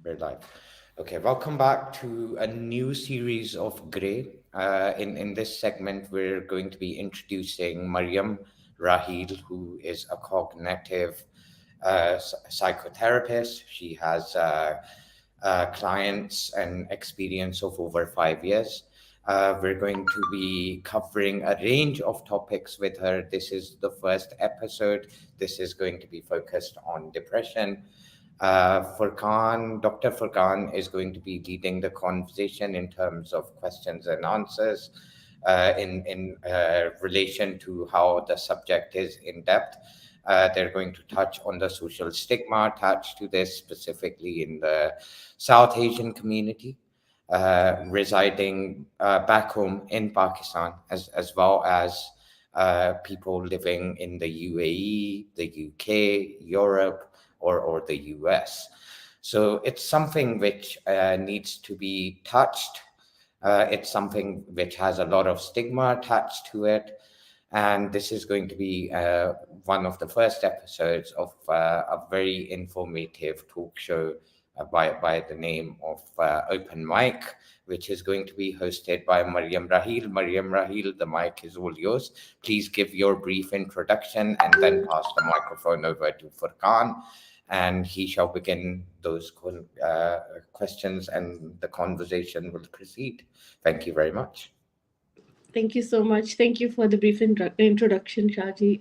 We're live. Okay, welcome back to a new series of Grey. In this segment, we're going to be introducing Marriam Raheel, who is a cognitive psychotherapist. She has clients and experience of over 5 years. We're going to be covering a range of topics with her. This is the first episode. This is going to be focused on depression. Dr. Furqan is going to be leading the conversation in terms of questions and answers in relation to how the subject is in depth. They're going to touch on the social stigma attached to this, specifically in the South Asian community, residing back home in Pakistan, as well as people living in the UAE, the UK, Europe, or the US. So it's something which needs to be touched. It's something which has a lot of stigma attached to it. And this is going to be one of the first episodes of a very informative talk show by the name of Open Mic, which is going to be hosted by Marriam Raheel. Marriam Raheel, the mic is all yours. Please give your brief introduction and then pass the microphone over to Furqan, and he shall begin those questions and the conversation will proceed. Thank you very much. Thank you so much. Thank you for the brief introduction, Shaji.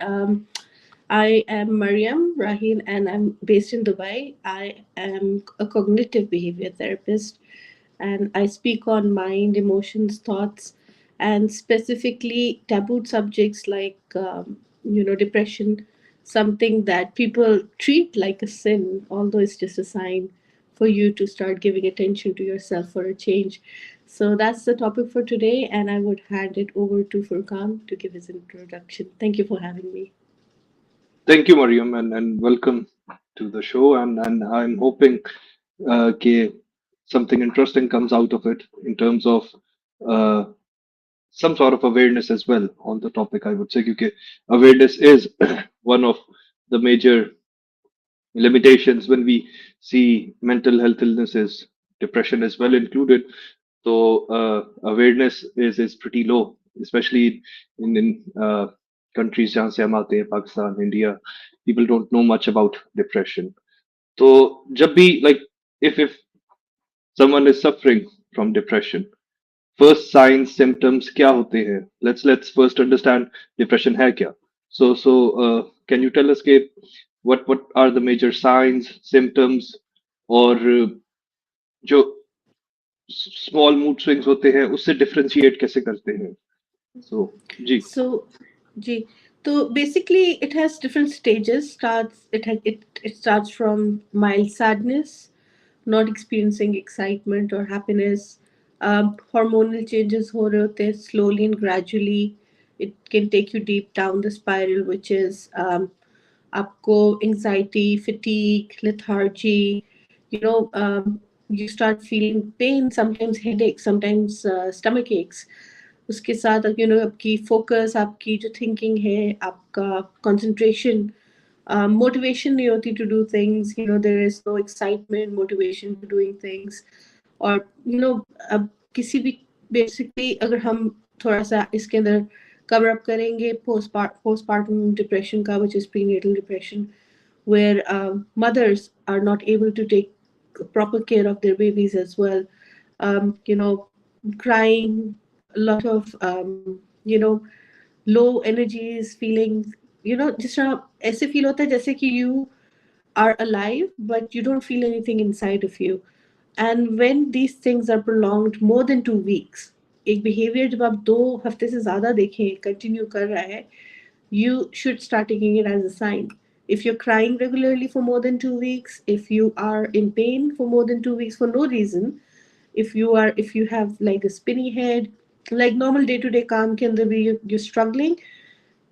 I am Marriam Raheel and I'm based in Dubai. I am a cognitive behavior therapist and I speak on mind, emotions, thoughts, and specifically taboo subjects like, depression, something that people treat like a sin, although it's just a sign for you to start giving attention to yourself for a change. So that's the topic for today, and I would hand it over to Furqan to give his introduction. Thank you for having me. Thank you, Mariam, and welcome to the show. And I'm hoping that something interesting comes out of it in terms of uh, some sort of awareness as well on the topic. I would say, because awareness is one of the major limitations when we see mental health illnesses, depression as well included. So awareness is pretty low, especially in countries जहाँ से हम आते हैं, Pakistan, India. People don't know much about depression. So जब भी like if someone is suffering from depression, first signs symptoms क्या होते हैं? Let's first understand depression है क्या. So can you tell us के what are the major signs symptoms और जो स्मॉल मूड स्विंग्स होते हैं उससे डिफरेंशिएट कैसे करते हैं सो जी So, Ji, so basically, it has different stages. It starts from mild sadness, not experiencing excitement or happiness. Hormonal changes हो रहे होते हैं slowly and gradually. It can take you deep down the spiral, which is आपको anxiety, fatigue, lethargy. You start feeling pain, sometimes headaches, sometimes stomach aches. उसके साथ आपकी focus, आपकी जो थिंकिंग है, आपका कंसंट्रेशन, मोटिवेशन नहीं होती to do things. There is no excitement, motivation to doing things. और अब किसी भी बेसिकली अगर हम थोड़ा सा इसके अंदर कवर अप करेंगे postpartum depression का, which is prenatal depression, where mothers are not able to take proper care of their babies as well. um, you know Crying, a lot of low energies, feeling, जिस तरह ऐसे feel होता है जैसे कि you are alive but you don't feel anything inside of you. And when these things are prolonged more than 2 weeks, एक behavior जब आप 2 हफ्ते से ज़्यादा देखें continue कर रहा है, you should start taking it as a sign. If you're crying regularly for more than 2 weeks, if you are in pain for more than 2 weeks for no reason, if you have like a spinny head, like normal day to day काम के अंदर भी you're struggling,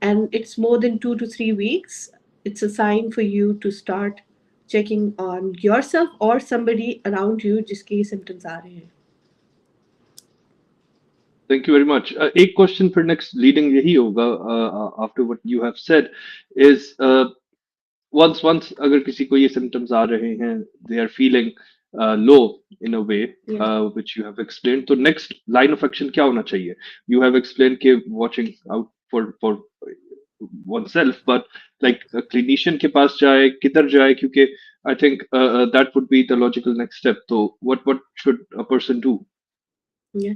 and it's more than 2 to 3 weeks, it's a sign for you to start checking on yourself or somebody around you जिसके ये symptoms आ रहे हैं. Thank you very much एक क्वेश्चन फिर नेक्स्ट लीडिंग यही होगा after what you have said is once अगर किसी को ये सिम्टम्स आ रहे हैं they are feeling low in a way, Yeah. which you have explained. So next line of action क्या होना चाहिए? You have explained कि watching out for oneself, but like a clinician के पास जाए, किधर जाए? क्योंकि I think that would be the logical next step. So what should a person do? Yeah.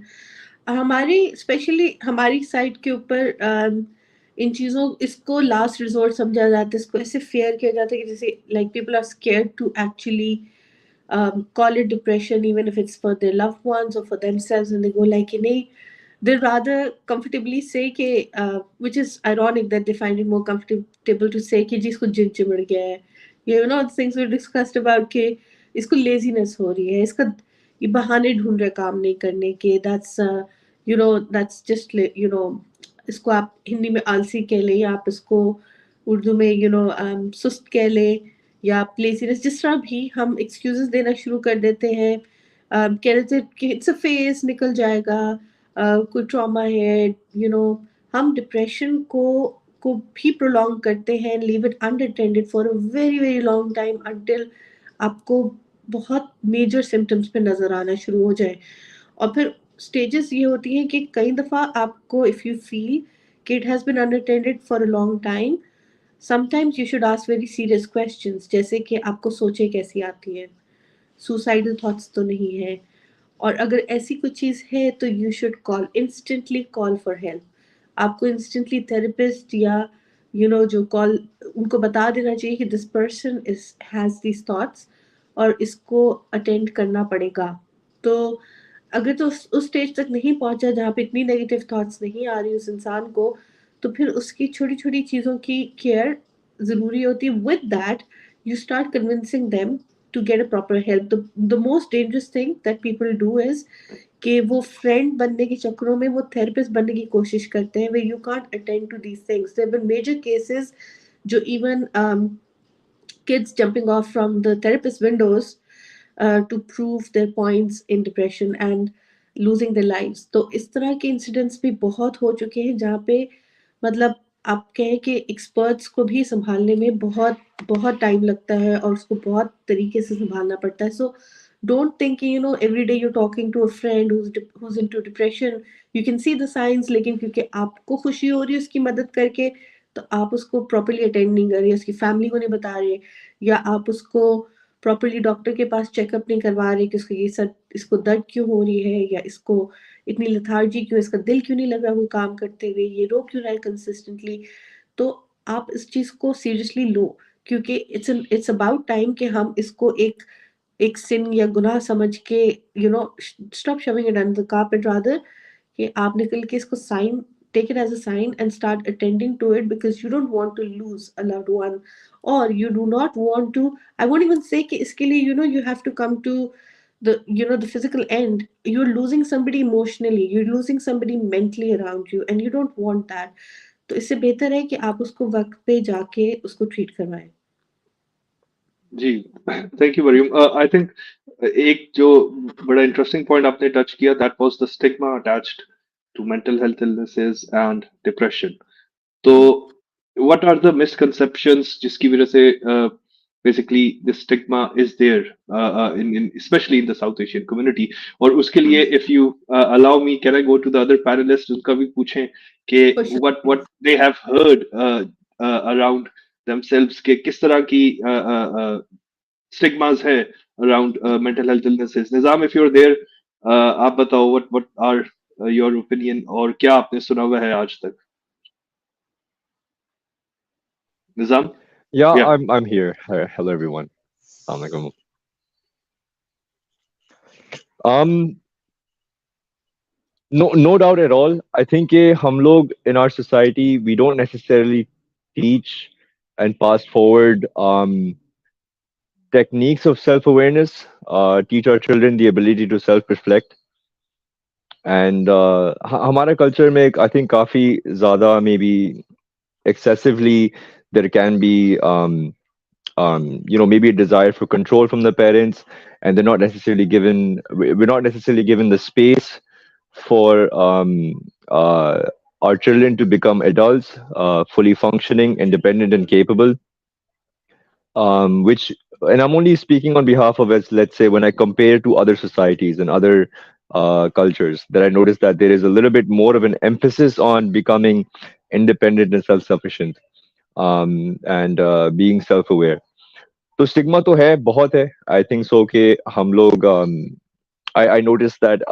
हमारी स्पेशली हमारी साइड के ऊपर इन चीज़ों इसको लास्ट रिजोर्ट समझा जाता है, इसको ऐसे फेयर किया जाता है कि जैसे like people are scared to actually call it depression even if it's for their loved ones or for themselves, and they go like nahi, they rather comfortably say कि which is ironic that they find it more comfortable to say कि जी इसको जिद चिमड़ गया है, you know, things we discussed about कि इसको laziness हो रही है, इसका ये बहाने ढूंढ रहे काम नहीं करने के, that's you know that's just you know, इसको आप हिंदी में आलसी कह लें या आप इसको उर्दू में you know सुस्त कह लें या लेजीनेस, जिस तरह भी हम एक्सक्यूजेस देना शुरू कर देते हैं, कह देते हैं कि इट्स अ फेज निकल जाएगा, कोई ट्रॉमा है, यू नो, हम डिप्रेशन को भी प्रोलॉन्ग करते हैं, leave it unattended for a very very long time until आपको बहुत मेजर सिम्टम्स पे नज़र आना शुरू हो जाए। और फिर स्टेजेस ये होती हैं कि कई दफ़ा आपको इफ़ यू फील कि it has been unattended for a long time, sometimes you should ask very serious questions, जैसे कि आपको सोचें कैसी आती हैं, सुसाइडल थॉट्स तो नहीं है, और अगर ऐसी कुछ चीज़ है तो you should call instantly, call for help. आपको इंस्टेंटली थेरेपिस्ट या यू नो जो कॉल उनको बता देना चाहिए कि this person is has these thoughts और इसको अटेंड करना पड़ेगा। तो अगर तो उस स्टेज तक नहीं पहुंचा जहाँ पे इतनी नेगेटिव थॉट्स नहीं आ रही उस इंसान को, तो फिर उसकी छोटी छोटी चीज़ों की केयर ज़रूरी होती है। With that you start convincing them to get a proper help. The most dangerous thing that people do is कि वो फ्रेंड बनने के चक्करों में वो थेरेपिस्ट बनने की कोशिश करते हैं, where you can't attend to these things. There have been major cases जो even kids jumping off from the therapist windows to prove their points in depression and losing their lives. तो इस तरह के इंसिडेंट्स भी बहुत हो चुके हैं जहाँ पे मतलब आप कहें कि एक्सपर्ट्स को भी संभालने में बहुत बहुत टाइम लगता है और उसको बहुत तरीके से संभालना पड़ता है। So don't think you know every day you talking to a friend who's into depression, you can see the signs, लेकिन क्योंकि आपको खुशी हो रही है उसकी मदद करके, तो आप उसको प्रॉपर्ली अटेंड नहीं कर रहे, उसकी फैमिली को नहीं बता रहे, या आप उसको प्रॉपर्ली डॉक्टर के पास चेकअप नहीं करवा रहे कि उसको ये सब, इसको दर्द क्यों हो रही है, या इसको इतनी लेथार्जी क्यों, इसका दिल क्यों नहीं लग रहा कोई काम करते हुए, ये रो क्यों रहा है कंसिस्टेंटली। तो आप इस चीज़ को सीरियसली लो, क्योंकि इट्स अबाउट टाइम कि हम इसको एक सिन या गुनाह समझ के you know stop shoving it under the carpet, rather कि आप निकल के इसको sign, take it as a sign and start attending to it, because you don't want to lose a loved one, or you do not want to, I won't even say कि इसके लिए you know you have to come to the you know the physical end, you're losing somebody emotionally, you're losing somebody mentally around you and you don't want that. तो इससे बेहतर है कि आप उसको वक्त पे जाके उसको ट्रीट करवाएं। जी, thank you Mariam. I think एक जो बड़ा इंटरेस्टिंग पॉइंट आपने टच किया, that was the stigma attached to mental health illnesses and depression. तो व्हाट आर द मिसकंसेप्शंस जिसकी वजह से basically the stigma is there in specially in the South Asian community? और उसके लिए if you allow me, can I go to the other panellist, उनका भी पूछें कि For sure. What they have heard around themselves के किस तरह की stigmas है around mental health illnesses. Nizam, if you're there, आप बताओ what are your opinion, और क्या आपने सुना हुआ है आज तक? Nizam? Yeah, Yeah. I'm here. Hello everyone. Assalamualaikum. Um, no doubt at all. I think हम लोग in our society we don't necessarily teach and pass forward techniques of self-awareness. Teach our children the ability to self-reflect. And हमारे culture में I think काफी ज़्यादा maybe excessively there can be maybe a desire for control from the parents, and they're not necessarily given. We're not necessarily given the space for our children to become adults, fully functioning, independent, and capable. Which and I'm only speaking on behalf of us, let's say, when I compare to other societies and other cultures, that I notice that there is a little bit more of an emphasis on becoming independent and self-sufficient, and being self-aware. तो stigma तो है, बहुत है, I think so कि हम लोग I noticed that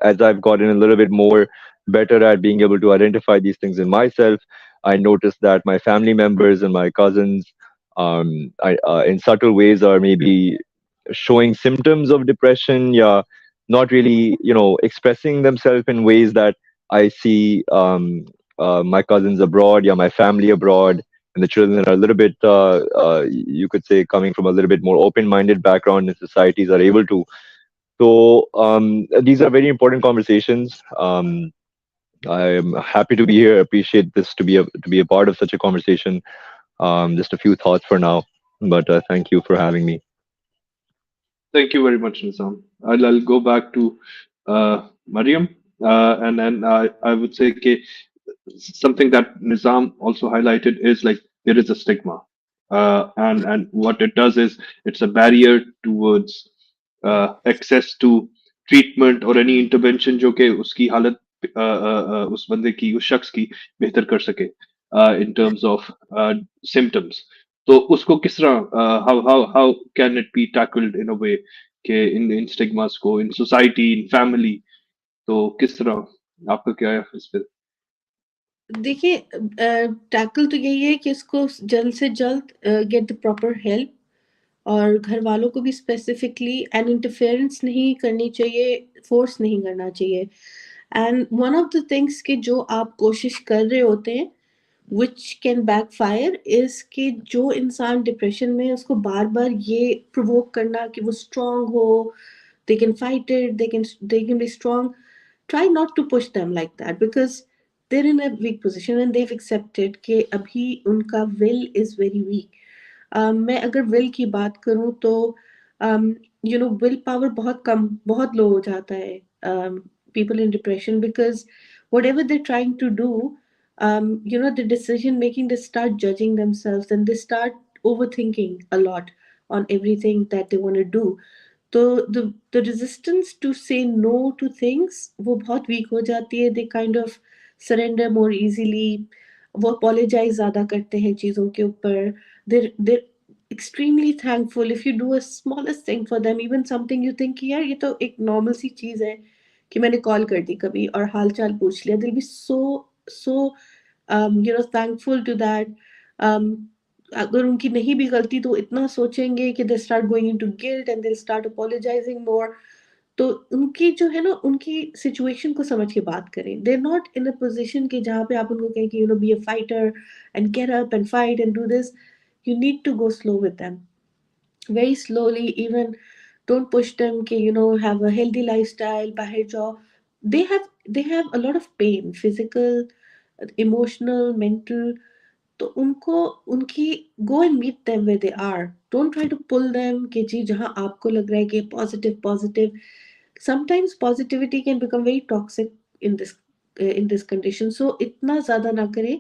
as I've gotten a little bit more better at being able to identify these things in myself, I noticed that my family members and my cousins, in subtle ways, are maybe showing symptoms of depression. Yeah, not really, expressing themselves in ways that I see my cousins abroad, yeah, my family abroad, and the children are a little bit, you could say, coming from a little bit more open-minded background in societies, are able to. So these are very important conversations. I'm happy to be here. Appreciate this to be a part of such a conversation. Just a few thoughts for now, but thank you for having me. Thank you very much, Nizam. I'll go back to Mariam, and I would say something that Nizam also highlighted is like there is a stigma, and what it does is it's a barrier towards access to treatment or any intervention जो कि उसकी हालत उस बंदे की उस शख्स की बेहतर कर सके in terms of symptoms. तो उसको किस तरह how can it be tackled in a way कि इन stigmas को in society in family, तो किस तरह आपका क्या है इस पे? देखिए, टैकल तो यही है कि इसको जल्द से जल्द गेट द प्रॉपर हेल्प, और घर वालों को भी स्पेसिफिकली एंड इंटरफेरेंस नहीं करनी चाहिए, फोर्स नहीं करना चाहिए. And one of the things कि जो आप कोशिश कर रहे होते हैं विच कैन बैकफायर इज कि जो इंसान डिप्रेशन में है उसको बार बार ये प्रोवोक करना कि वो स्ट्रांग हो, they can fight it, they can be strong. Try not to push them like that because they're in a weak position and they've accepted कि अभी उनका will is very weak. मैं अगर will की बात करूं तो will power बहुत कम, बहुत low हो जाता है people in depression because whatever they're trying to do, the decision making, they start judging themselves and they start overthinking a lot on everything that they want to do. तो the resistance to say no to things वो बहुत weak हो जाती है. They kind of surrender more easily. वो apologize ज़्यादा करते हैं चीज़ों के ऊपर. They're extremely thankful if you do a smallest thing for them, even something you think कि यार ये तो एक normal सी चीज़ है कि मैंने कॉल कर दी कभी और हाल चाल पूछ लिया. They'll be so thankful to that. um, अगर उनकी नहीं भी गलती तो इतना सोचेंगे कि they start going into guilt and they start apologising more. तो उनकी जो है ना, उनकी सिचुएशन को समझ के बात करें. They are not in a position कि जहाँ पे आप उनको कहें कि be a fighter and get up and fight and do this. You need to go slow with them, very slowly. Even don't push them कि have a healthy lifestyle, बाहर जाओ. They have a lot of pain, physical, emotional, mental. तो उनको उनकी go and meet them where they are. Don't try to pull them कि जी जहाँ आपको लग रहा है कि positive. Sometimes positivity can become very toxic in this condition. So इतना ज़्यादा ना करें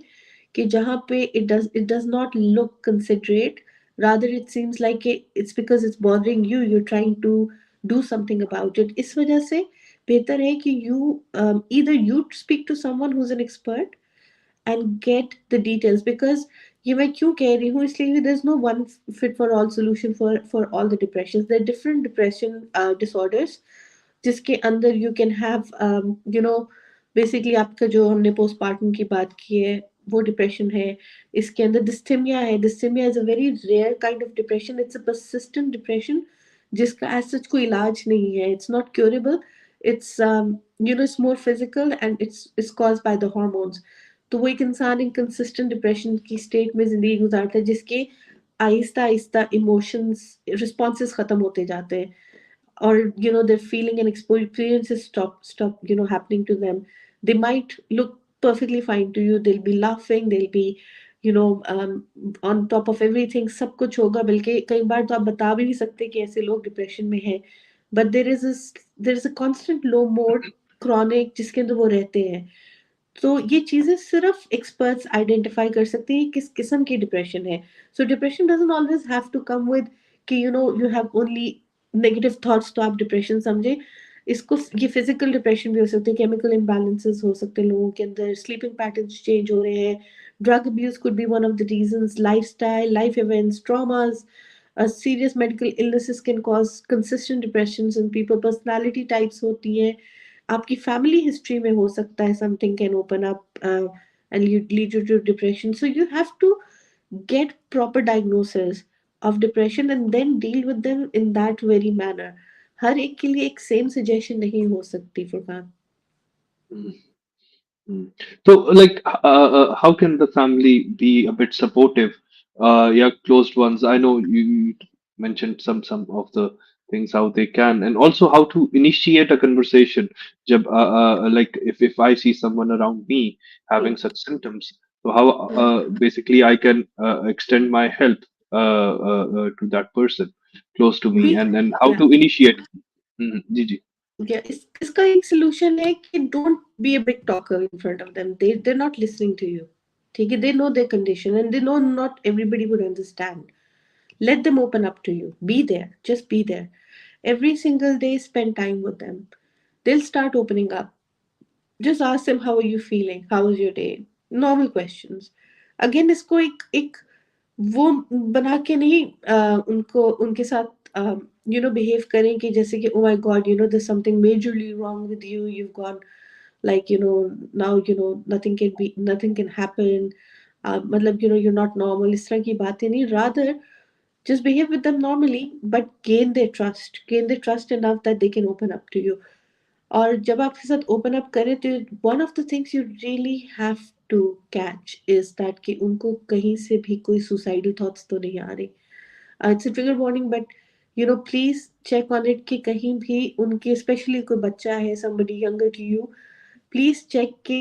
कि जहाँ पे it does not look considerate. Rather it seems like it's because it's bothering you. You're trying to do something about it. इस वजह से बेहतर है कि either you speak to someone who's an expert and get the details. Because ये मैं क्यों कह रही हूँ इसलिए, there's no one fit for all solution for all the depressions. There are different depression disorders जिसके अंदर you can have basically आपका जो हमने postpartum की बात की है वो डिप्रेशन है. इसके अंदर डिस्थेमिया है. Dysthymia is a very rare kind of depression. It's a persistent depression जिसका एज सच कोई इलाज नहीं है. It's not curable. It's it's more physical and it's caused by the hormones. तो वो एक इंसान इनकंसिस्टेंट डिप्रेशन की स्टेट में जिंदगी गुजारता है जिसके आहिस्ता आहिस्ता इमोशंस रिस्पॉन्सेस खत्म होते जाते हैं, or their feeling and experiences stop happening to them. They might look perfectly fine to you. They'll be laughing, they'll be on top of everything. सब कुछ होगा, बल्कि कई बार तो आप बता भी नहीं सकते कि ऐसे लोग डिप्रेशन में हैं. But there is a constant low mode, chronic, जिसके अंदर वो रहते हैं. तो ये चीज़ें सिर्फ एक्सपर्ट्स आइडेंटिफाई कर सकते हैं किस किस्म की डिप्रेशन है. So depression doesn't always have to come with कि you have only negative thoughts, तो आप डिप्रेशन समझे. इसको ये फिजिकल डिप्रेशन भी हो सकते हैं, केमिकल इम्बैलेंसेस हो सकते हैं लोगों के अंदर, स्लीपिंग पैटर्न्स चेंज हो रहे हैं, drug abuse could be one of the reasons, lifestyle, life events, traumas, serious medical illnesses can cause consistent depressions in people, personality types होती हैं, आपकी फैमिली हिस्ट्री में हो सकता है something can open up and lead you to depression. So you have to get proper diagnosis of depression and then deal with them in that very manner. हर एक के लिए एक सेम सजेशन नहीं हो सकती Furqan. Mm. Mm. So, like, how can the family be a bit supportive? Yeah, closed ones. I know you mentioned some of the things how they can, and also how to initiate a conversation. Like, if I see someone around me Hmm. having such symptoms, so how Hmm. basically I can extend my help to that person close to me, We, and how yeah. to initiate. Mhm. Gigi. Yeah, इसका एक solution है कि don't be a big talker in front of them. They're not listening to you. ठीक है, they know their condition and they know not everybody would understand. Let them open up to you. Be there. Just be there. Every single day, spend time with them. They'll start opening up. Just ask them, how are you feeling? How was your day? Normal questions. Again, इसको एक वो बना के नहीं उनको उनके साथ behave करें कि जैसे कि oh my god, there's something majorly wrong with you, you've gone like now nothing can happen, मतलब you're not normal, इस तरह की बातें नहीं. Rather, just behave with them normally, but gain their trust enough that they can open up to you. और जब आपके साथ ओपन अप करें तो one of the things you really have to catch is that कि उनको कहीं से भी कोई सुसाइडल थॉट्स तो नहीं आ रही. It's a trigger warning, but please check on it कि कहीं भी उनके, स्पेशली कोई बच्चा है, somebody younger to you, please check कि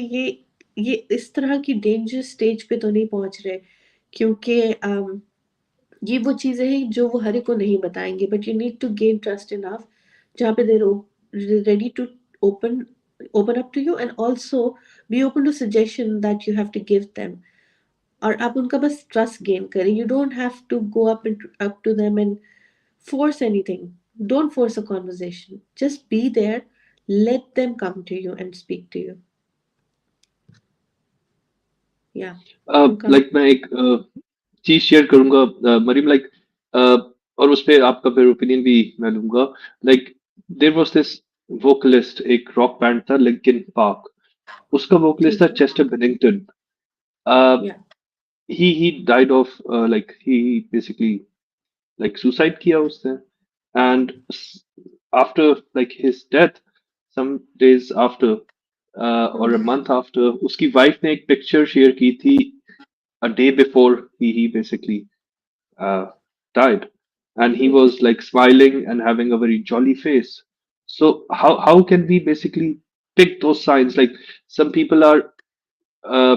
ये इस तरह की डेंजर स्टेज पे तो नहीं पहुंच रहे. क्योंकि ये वो चीज़ें हैं जो वो हर एक को नहीं बताएंगे, but you need to gain trust enough जहाँ पे there ready to open open up to you, and also be open to suggestion that you have to give them. और आप उनका बस ट्रस्ट गेन करें. you don't have to go up to them and force anything. Don't force a conversation, just be there. Let them come to you and speak to you. Yeah, Furkan. Like मैं एक चीज share करूंगा Maryam, like और उस पे आपका फिर opinion भी मैं लूंगा. Like there was this vocalist, एक रॉक बैंड था लिंकिन पार्क. उसका वोकलिस्ट ठीक था है. Chester Bennington. Yeah. He died of like he basically like suicide किया उसने. And after like his death, some days after और अ Hmm. मंथ आफ्टर, उसकी वाइफ ने एक पिक्चर शेयर की थी a day before he basically uh, died, and he Okay. was like smiling and having a very jolly face. So how can we basically pick those signs? Like, some people are uh,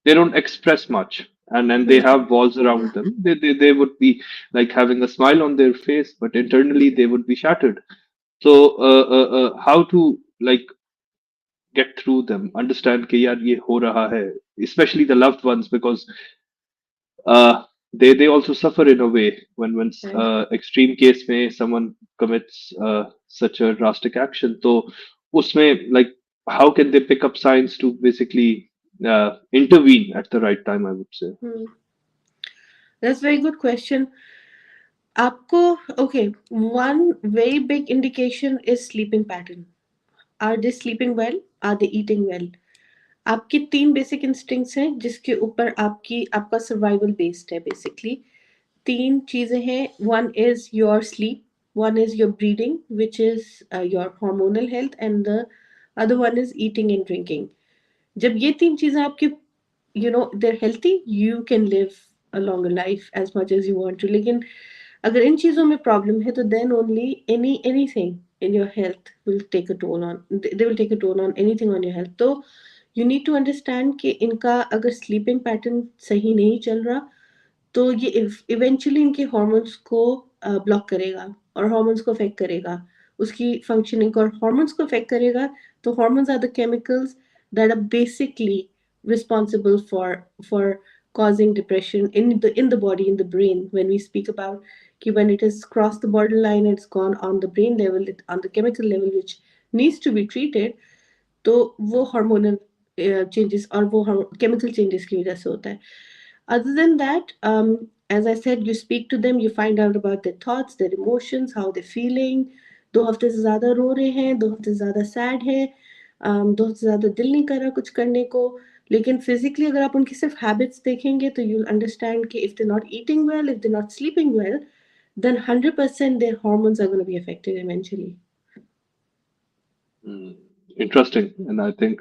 they don't express much, and they Hmm. have walls around them. They would be like having a smile on their face, but internally they would be shattered. So how to like get through them, understand कि यार ये हो रहा है, especially the loved ones, because they also suffer in a way when Right. extreme case में someone commits such a drastic action. तो उसमें like how can they pick up signs to basically intervene at the right time, I would say. Hmm. That's a very good question. आपको, okay, one very big indication is sleeping pattern. Are they sleeping well? Are they eating well? आपके तीन basic instincts हैं जिसके ऊपर आपका survival based है basically. तीन चीजें हैं. One is your sleep, one is your breeding which is your hormonal health, and the other one is eating and drinking. जब ये तीन चीजें आपकी they're healthy, you can live a longer life as much as you want to. लेकिन अगर इन चीजों में problem है तो then only anything in your health will take a toll on, they will take a toll on anything on your health. तो you need to understand कि इनका अगर स्लीपिंग पैटर्न सही नहीं चल रहा तो ये इवेंचुअली इनके हॉर्मोन्स को ब्लॉक करेगा और हॉर्मोन्स को अफेक्ट करेगा, उसकी फंक्शनिंग को, और हॉर्मोन्स को अफेक्ट करेगा. तो hormones are the chemicals that are basically responsible for causing depression in the body, in the brain. When we speak about कि when it has crossed the borderline, it's gone on the brain level, on the chemical level which needs to be treated, तो वो hormonal changes और वो chemical changes की वजह से होता है. Other than that, as I said, you speak to them, you find out about their thoughts, their emotions, how they're feeling. 2 हफ्ते से ज़्यादा रो रहे हैं, 2 हफ्ते से ज़्यादा सैड है, 2 हफ्ते से ज़्यादा दिल नहीं कर रहा कुछ करने को. लेकिन फिजिकली अगर आप उनकी सिर्फ हैबिट्स देखेंगे तो यू अंडरस्टैंड कि if they not eating well, if they not sleeping well, then 100% their hormones are going to be affected eventually. Interesting. And I think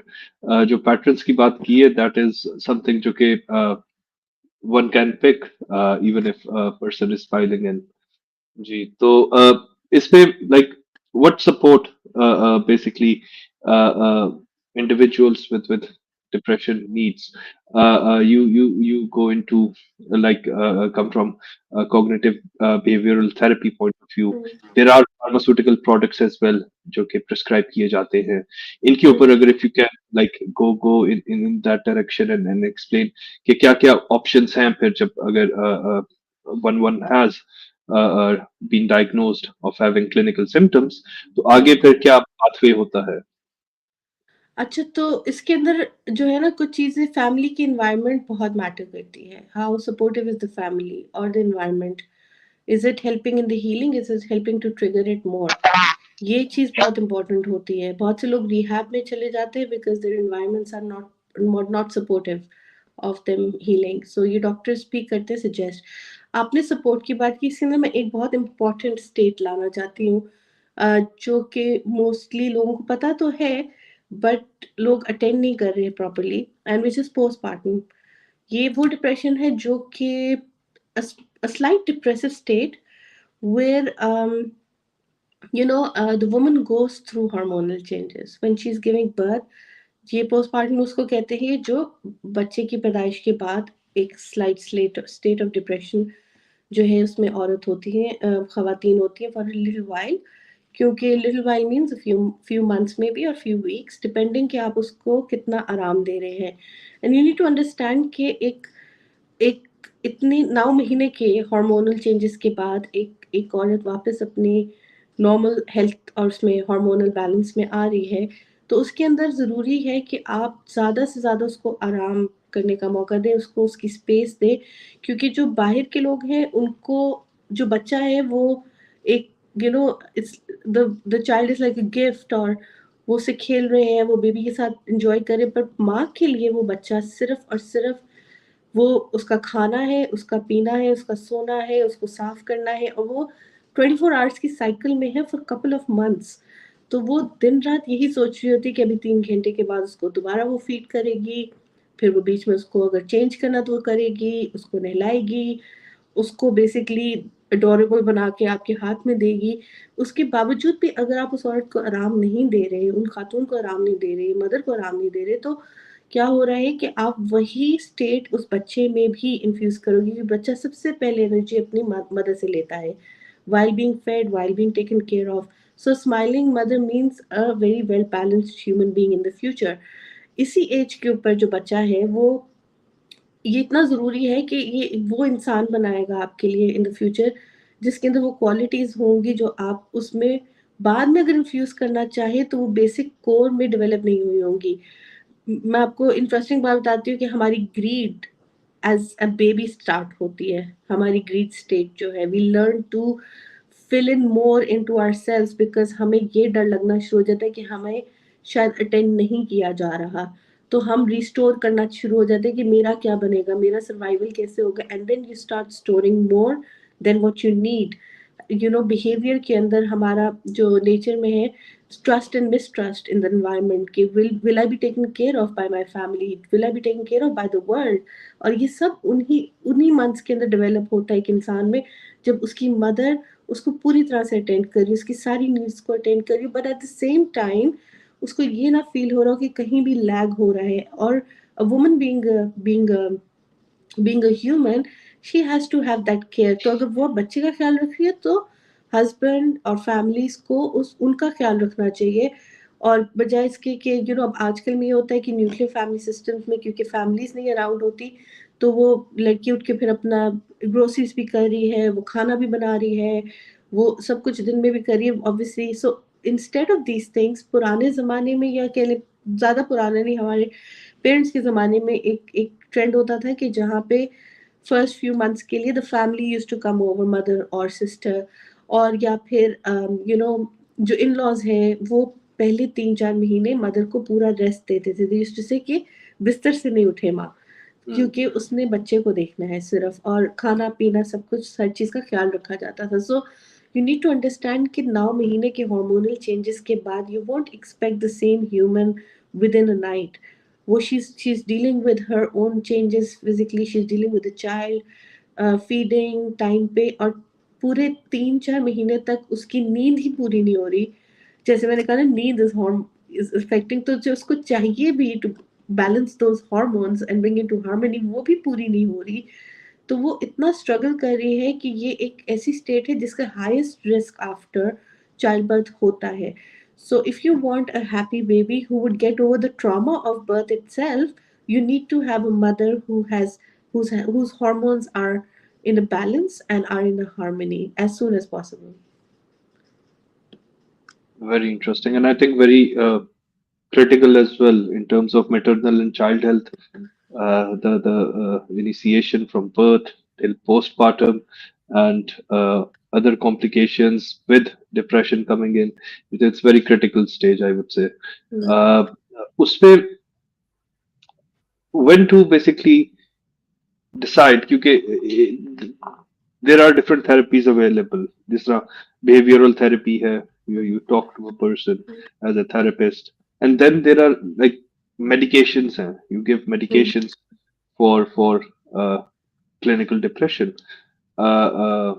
जो पैटर्न्स की बात की है, दैट इज समथिंग जो कि one can pick even if person is filing in. जी, तो इसमें like what support basically individuals with depression needs. You go into come from a cognitive behavioral therapy point of view. There are pharmaceutical products as well जो कि prescribe किए जाते हैं. इनके ऊपर अगर if you can like go in that direction and explain कि क्या क्या options हैं फिर जब अगर one has been diagnosed of having clinical symptoms, तो आगे फिर क्या pathway होता है. अच्छा, तो इसके अंदर जो है ना कुछ चीज़ें, फैमिली की एनवायरनमेंट बहुत मैटर करती है. How supportive is the family और the environment, is it helping in the healing, is it helping to trigger it more. ये चीज़ बहुत इंपॉर्टेंट होती है. बहुत से लोग रिहैब में चले जाते हैं because their environments are not supportive of them healing. So ये डॉक्टर्स भी करते हैं सजेस्ट. आपने सपोर्ट की बात की, इसके अंदर मैं एक बहुत इंपॉर्टेंट स्टेट लाना चाहती हूँ, जो कि मोस्टली लोगों को पता तो है बट लोग अटेंड नहीं कर रहे हैं properly, and which is postpartum. ये वो डिप्रेशन है जो कि slight depressive state where the woman goes through hormonal changes when she's giving birth. ये पोस्टपार्टम उसको कहते हैं जो बच्चे की पैदाइश के बाद एक स्लाइट स्टेट ऑफ डिप्रेशन जो है उसमें औरत होती है, खवातीन होती हैं फॉर अ लिटिल वाइल. क्योंकि little while means few months में भी और फ्यू वीक्स, डिपेंडिंग कि आप उसको कितना आराम दे रहे हैं. And you need to understand कि एक एक इतने 9 महीने के हार्मोनल चेंजेस के बाद एक औरत वापस अपनी नॉर्मल हेल्थ और उसमें हार्मोनल बैलेंस में आ रही है, तो उसके अंदर ज़रूरी है कि आप ज़्यादा से ज़्यादा उसको आराम करने का मौका दें, उसको उसकी स्पेस दें. क्योंकि जो बाहर के लोग हैं उनको जो बच्चा है वो एक it's the child is like a gift, और वो उससे खेल रहे हैं, वो बेबी के साथ इंजॉय करें, पर माँ के लिए वो बच्चा सिर्फ और सिर्फ वो उसका खाना है, उसका पीना है, उसका सोना है, उसको साफ करना है, और वो 24 आवर्स की साइकिल में है फॉर कपल ऑफ मंथ्स. तो वो दिन रात यही सोच रही होती है कि अभी 3 घंटे के बाद उसको दोबारा वो फीड करेगी, फिर वो बीच में उसको अगर चेंज करना तो वो करेगी, उसको नहलाएगी, उसको बेसिकली अडोरेबल बना के आपके हाथ में देगी. उसके बावजूद भी अगर आप उस औरत को आराम नहीं दे रहे, उन खातून को आराम नहीं दे रहे, मदर को आराम नहीं दे रहे, तो क्या हो रहा है कि आप वही स्टेट उस बच्चे में भी इन्फ्यूज़ करोगे, क्योंकि बच्चा सबसे पहले एनर्जी अपनी मदर से लेता है, while being fed, while being taken care of. So smiling mother means a very well balanced human being in the future. इसी एज के ऊपर जो बच्चा है वो ये इतना ज़रूरी है कि ये वो इंसान बनाएगा आपके लिए इन द फ्यूचर, जिसके अंदर वो क्वालिटीज़ होंगी जो आप उसमें बाद में अगर इन्फ्यूज़ करना चाहें तो वो बेसिक कोर में डेवलप नहीं हुई होंगी. मैं आपको इंटरेस्टिंग बात बताती हूँ कि हमारी greed as a baby start होती है. हमारी ग्रीड स्टेट जो है, we learn to fill in more into ourselves, because हमें ये डर लगना शुरू हो जाता है कि हमें शायद अटेंड नहीं किया जा रहा, तो हम रिस्टोर करना शुरू हो जाते हैं कि मेरा क्या बनेगा, मेरा सर्वाइवल कैसे होगा, and then you start storing more than what you need. Behaviour के अंदर हमारा जो नेचर में है, trust and mistrust in the environment, कि will I be taken care of by my family, will I be taken care of by the world. और ये सब उन्हीं उन्हीं मंथ्स के अंदर डेवलप होता है एक इंसान में, जब उसकी मदर उसको पूरी तरह से अटेंड कर रही है, उसकी सारी नीड्स को अटेंड कर रही है, but at the same time उसको ये ना फील हो रहा हो कि कहीं भी लैग हो रहा है. और a woman being a human, she has to have that care. तो अगर वो बच्चे का ख्याल रख रही है तो हस्बैंड और फैमिलीज को उनका ख्याल रखना चाहिए. और बजाय इसके कि अब आजकल में ये होता है कि न्यूक्लियर फैमिली सिस्टम्स में क्योंकि फैमिलीज नहीं अराउंड होती, तो वो लड़की उठ के फिर अपना ग्रोसरीज भी कर रही है, वो खाना भी बना रही है, वो सब कुछ दिन में भी कर रही है obviously. So instead of these things, पुराने ज़माने में, या कह लें ज़्यादा पुराने नहीं, हमारे पेरेंट्स के ज़माने में एक एक ट्रेंड होता था कि जहाँ पे फर्स्ट फ्यू मंथ्स के लिए the family use to come over, mother और सिस्टर, और या फिर जो इन लॉज है वो पहले 3-4 महीने मदर को पूरा रेस्ट देते थे. जिससे कि बिस्तर से नहीं उठे माँ, क्योंकि उसने बच्चे को देखना है सिर्फ, और खाना पीना सब कुछ हर चीज़ का ख्याल रखा जाता था. So you need to understand कि 9 महीने के हार्मोनल चेंजेस के बाद you won't expect the same human with in a night. वो she is dealing with her own changes physically, she is dealing with the child, feeding time पे, और पूरे 3-4 महीने तक उसकी नींद ही पूरी नहीं हो रही. जैसे मैंने कहा ना, नींद इज अफेक्टिंग, तो जो उसको चाहिए भी to balance those hormones and bring into harmony, वो भी पूरी नहीं हो रही. तो वो इतना स्ट्रगल कर रही है कि ये एक ऐसी स्टेट है जिसका highest risk after child birth होता है. So if you want a happy baby who would get over the trauma of birth itself, you need to have a mother whose hormones are in a balance and are in a harmony as soon as possible. Very interesting, and I think very critical as well in terms of maternal and child health. The initiation from birth till postpartum, and other complications with depression coming in. It's very critical stage, I would say. Hmm. Uh, उसपे when to basically decide, क्योंकि there are different therapies available. जिस तरह behavioral therapy है, you talk to a person as a therapist, and then there are like medications हैं, you give Hmm. medications for clinical depression. Uh,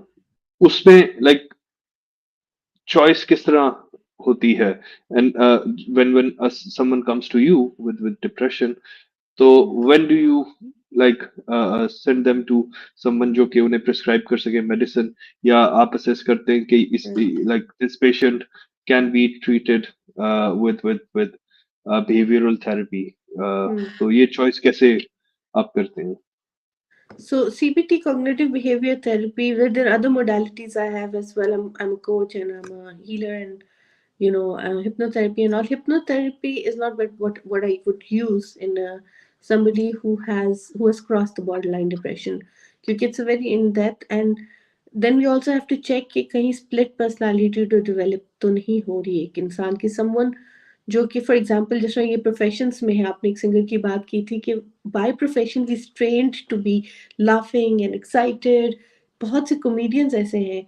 उसमें like choice किस तरह होती है, and when someone comes to you with depression, तो when do you like send them to someone जो कि उन्हें prescribe कर सके medicine, या आप assess करते हैं कि इस like this patient can be treated with behavioral therapy. Hmm. तो ये choice कैसे आप करते हैं? So CBT, cognitive behavior therapy, where there are other modalities I have as well. I'm a coach and I'm a healer, and hypnotherapy and all. Hypnotherapy is not what I would use in somebody who has crossed the borderline depression, because it's a very in depth. And then we also have to check कि कहीं split personality to develop तो नहीं हो रही है एक इंसान की. someone जो कि फॉर एग्जांपल जैसे ये प्रोफेशंस में है, आपने एक सिंगर की बात की थी कि by profession he is trained to be laughing and excited. बहुत से कॉमेडियंस ऐसे हैं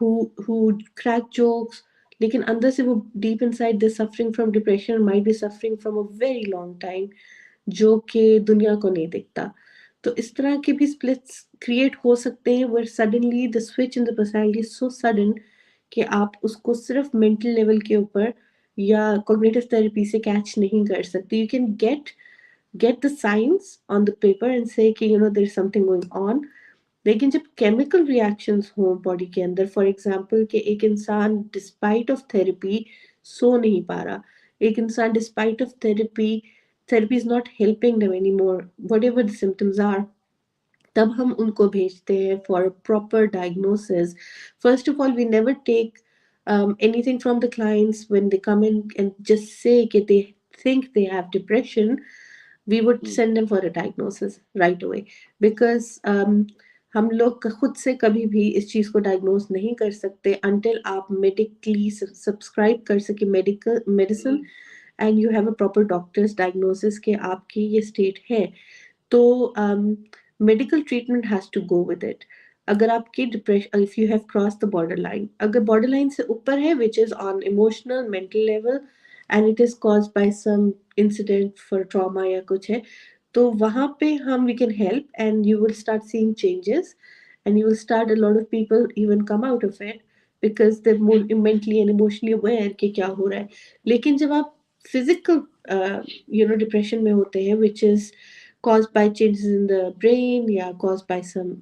हु हु क्रैक जोक्स, लेकिन अंदर से वो deep inside they suffering from depression, might be suffering from a very long time, जो कि दुनिया को नहीं दिखता. तो इस तरह के भी स्प्लिट्स क्रिएट हो सकते हैं where suddenly the switch in the personality is so sudden कि आप उसको सिर्फ मेंटल लेवल के ऊपर या कॉग्निटिव थेरेपी से कैच नहीं कर सकते. You can get the science on the paper and say कि there is something going on. लेकिन जब केमिकल रिएक्शंस हो बॉडी के अंदर, फॉर एग्जांपल कि एक इंसान डिस्पाइट ऑफ थेरेपी सो नहीं पा रहा, एक इंसान despite of therapy is not helping them any more, whatever the symptoms are, तब हम उनको भेजते हैं for proper diagnosis. First of all, we never take anything from the clients when they come in and just say that they think they have depression. We would Hmm. send them for a diagnosis right away, because हम लोग खुद से कभी भी इस चीज़ को diagnose नहीं कर सकते until आप मेडिकली सब्सक्राइब कर सके medical medicine and you have a proper doctors diagnosis के आपकी ये स्टेट है. तो medical treatment has to go with it. अगर आपकी depression, if you have cross the border line, अगर बॉर्डर लाइन से ऊपर है which is on emotional mental level and it is cause by some incident for trauma या कुछ है, तो वहाँ पे हम we can help and you will start seeing changes and you will start a lot of people even come out of it because they're more mentally and emotionally aware कि क्या हो रहा है. लेकिन जब आप फिजिकल डिप्रेशन में होते हैं which is caused by changes in the brain, yeah, caused by some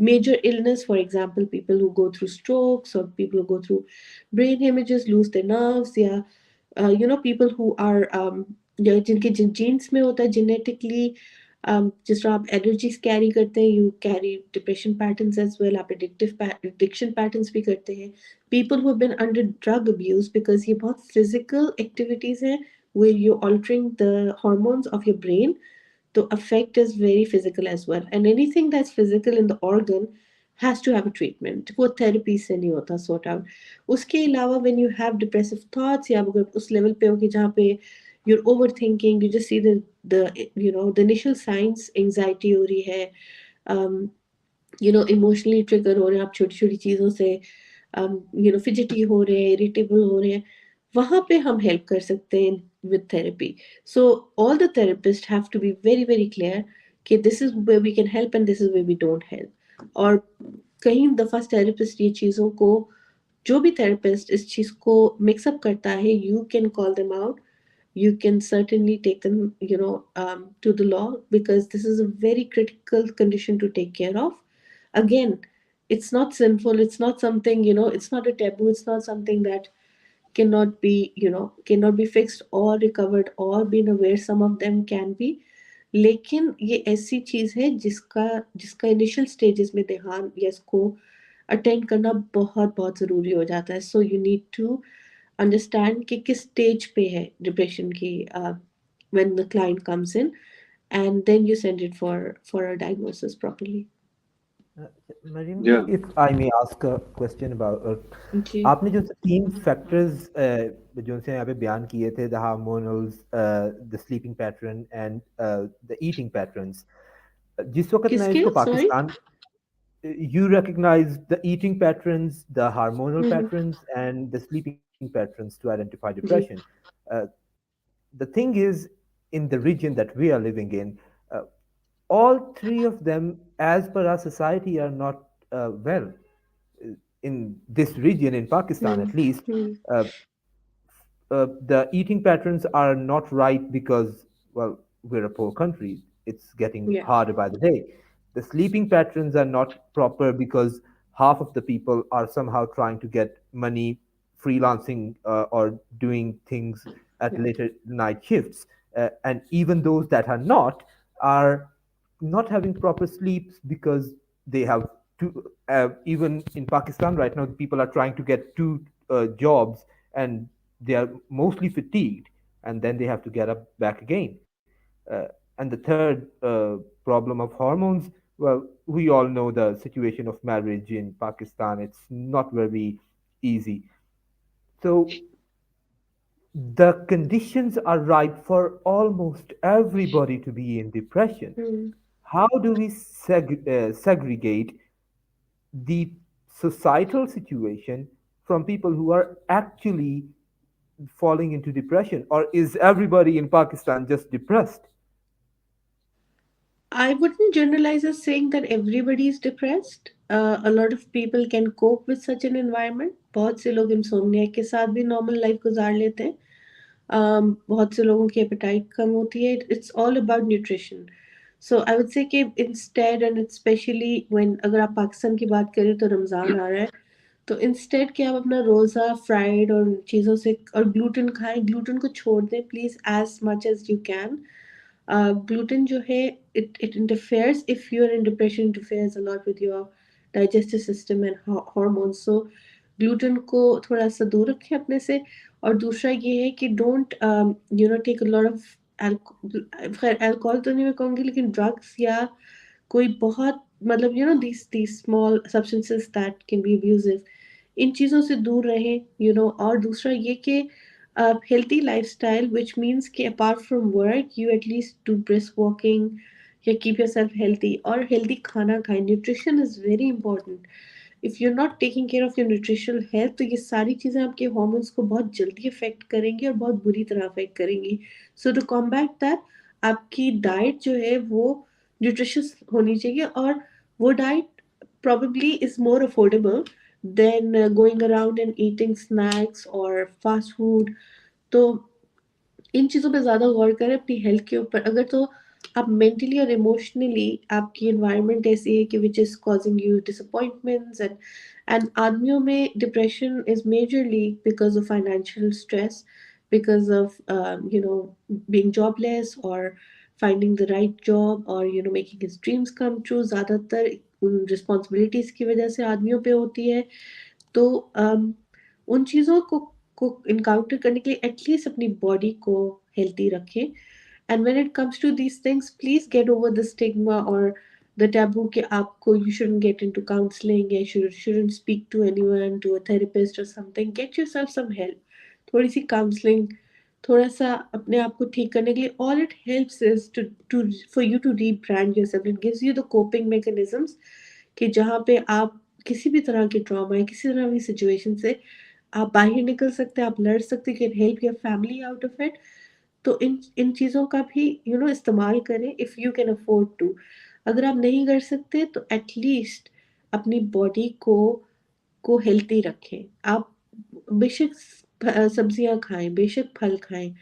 major illness, for example people who go through strokes or people who go through brain hemorrhages, lose their nerves, yeah, people who are या जिनके jeans में होता है genetically जिस तरह आप energies carry करते हैं, you carry depression patterns as well, आप एडिक्शन पैटर्न्स भी करते हैं. People who been under drug abuse, because ये बहुत फिजिकल एक्टिविटीज हैं where you're altering the hormones of your brain, the effect is very physical as well. And anything that's physical in the organ has to have a treatment. वो therapy से नहीं होता sort out. उसके अलावा when you have depressive thoughts, या अगर उस level पे हो कि जहाँ पे you're overthinking, you just see the initial signs, anxiety हो रही है, um, इमोशनली ट्रिगर हो रहे हैं आप छोटी छोटी चीज़ों से, फिजिटी हो रहे हैं, इरिटेबल हो रहे हैं, वहाँ पे हम हेल्प कर सकते हैं with therapy. So all the therapist have to be very very clear कि this is where we can help and this is where we don't help. और कई दफ़ा थेरेपिस्ट ये चीज़ों को, जो भी थेरेपिस्ट इस चीज़ को मिक्सअप करता है, you can call them out, you can certainly take them to the law, because this is a very critical condition to take care of. Again, it's not sinful, it's not something, it's not a taboo, it's not something that cannot be fixed or recovered or been aware. Some of them can be, लेकिन ये ऐसी चीज़ है जिसका जिसका initial stages में ध्यान या इसको अटेंड करना बहुत बहुत ज़रूरी हो जाता है. So you need to understand कि किस स्टेज पे है डिप्रेशन की, when the client comes in, and then you send it for a diagnosis properly. Uh, Mariam ji, Yeah. if I may ask a question about जी. आपने जो तीन factors जो से यहाँ पे बयान किए थे, the hormonals, the sleeping pattern and the eating patterns, जिस वक्त मैं किसके, इसको sorry? Pakistan, you recognize the eating patterns, the hormonal patterns, and the sleeping patterns to identify depression. जी. Uh, the thing is, in the region that we are living in, uh, all three of them, as per our society, are not well. In this region, in Pakistan hmm. at least, hmm. uh, the eating patterns are not right because, well, we're a poor country. It's getting Yeah. harder by the day. The sleeping patterns are not proper because half of the people are somehow trying to get money freelancing or doing things at Yeah. later night shifts. And even those that are not having proper sleeps because they have two, even in Pakistan right now, people are trying to get two jobs, and they are mostly fatigued, and then they have to get up back again. And the third problem of hormones, well, we all know the situation of marriage in Pakistan. It's not very easy. So the conditions are ripe for almost everybody to be in depression. Hmm. How do we segregate the societal situation from people who are actually falling into depression, or is everybody in Pakistan just depressed? I wouldn't generalize as saying that everybody is depressed. A lot of people can cope with such an environment. बहुत से लोग insomnia के साथ भी normal life गुजार लेते हैं. बहुत से लोगों की एपेटाइट कम होती है. It's all about nutrition. So I would say कि इंस्टेड, एंड स्पेशली व्हेन, अगर आप पाकिस्तान की बात करें तो रमज़ान आ रहा है, तो इंस्टेड कि आप अपना रोज़ा फ्राइड और चीज़ों से और ग्लूटेन खाएं, ग्लूटेन को छोड़ दें please as much as you can. Gluten जो है, it interferes, if you're in depression, interferes a lot with your digestive system and hormones. So gluten को थोड़ा सा दूर रखें अपने से. और दूसरा ये है कि don't take a lot of खैर अल्कोहल तो नहीं मैं कहूँगी, लेकिन ड्रग्स या कोई बहुत मतलब these small substances that can be abusive, इन चीज़ों से दूर रहें. और दूसरा ये कि healthy lifestyle, which means कि apart from work you at least do brisk walking या keep yourself healthy, और healthy खाना खाएं. Nutrition is very important. If you're not taking care of your nutritional health, तो ये सारी चीज़ें आपके hormones को बहुत जल्दी affect करेंगी और बहुत बुरी तरह affect करेंगी. So to combat that, आपकी diet जो है वो nutritious होनी चाहिए, और वो diet probably is more affordable than going around and eating snacks or fast food. तो इन चीज़ों पे ज़्यादा गौर करें अपनी हेल्थ के ऊपर. अगर तो आप मेंटली और इमोशनली आपकी एनवायरनमेंट ऐसी है कि which is causing you disappointments, and आदमियों में depression is majorly because of financial stress, because of being jobless or finding the right job और making his dreams come true, ज़्यादातर उन रिस्पॉन्सिबिलिटीज़ की वजह से आदमियों पे होती है। तो उन चीज़ों को इनकाउंटर करने के लिए एटलीस्ट अपनी बॉडी को हेल्थी रखें। And when it comes to these things, please get over the stigma और द टैबू कि आपको you shouldn't get into counselling या shouldn't speak to anyone, to a therapist और something. Get yourself some help, थोड़ी सी counselling, थोड़ा सा अपने आप को ठीक करने के लिए। All it helps is to for you to rebrand yourself. It gives you the coping mechanisms कि जहाँ पे आप किसी भी तरह के ट्रॉमा या किसी तरह की सिचुएशन से आप बाहर निकल सकते हैं, आप लड़ सकते हैं, can help your family out of it. तो इन इन चीज़ों का भी इस्तेमाल करें if you can afford to. अगर आप नहीं कर सकते तो एटलीस्ट अपनी बॉडी को हेल्थी रखें। आप बेशक सब्जियां खाएं, बेशक फल खाएं,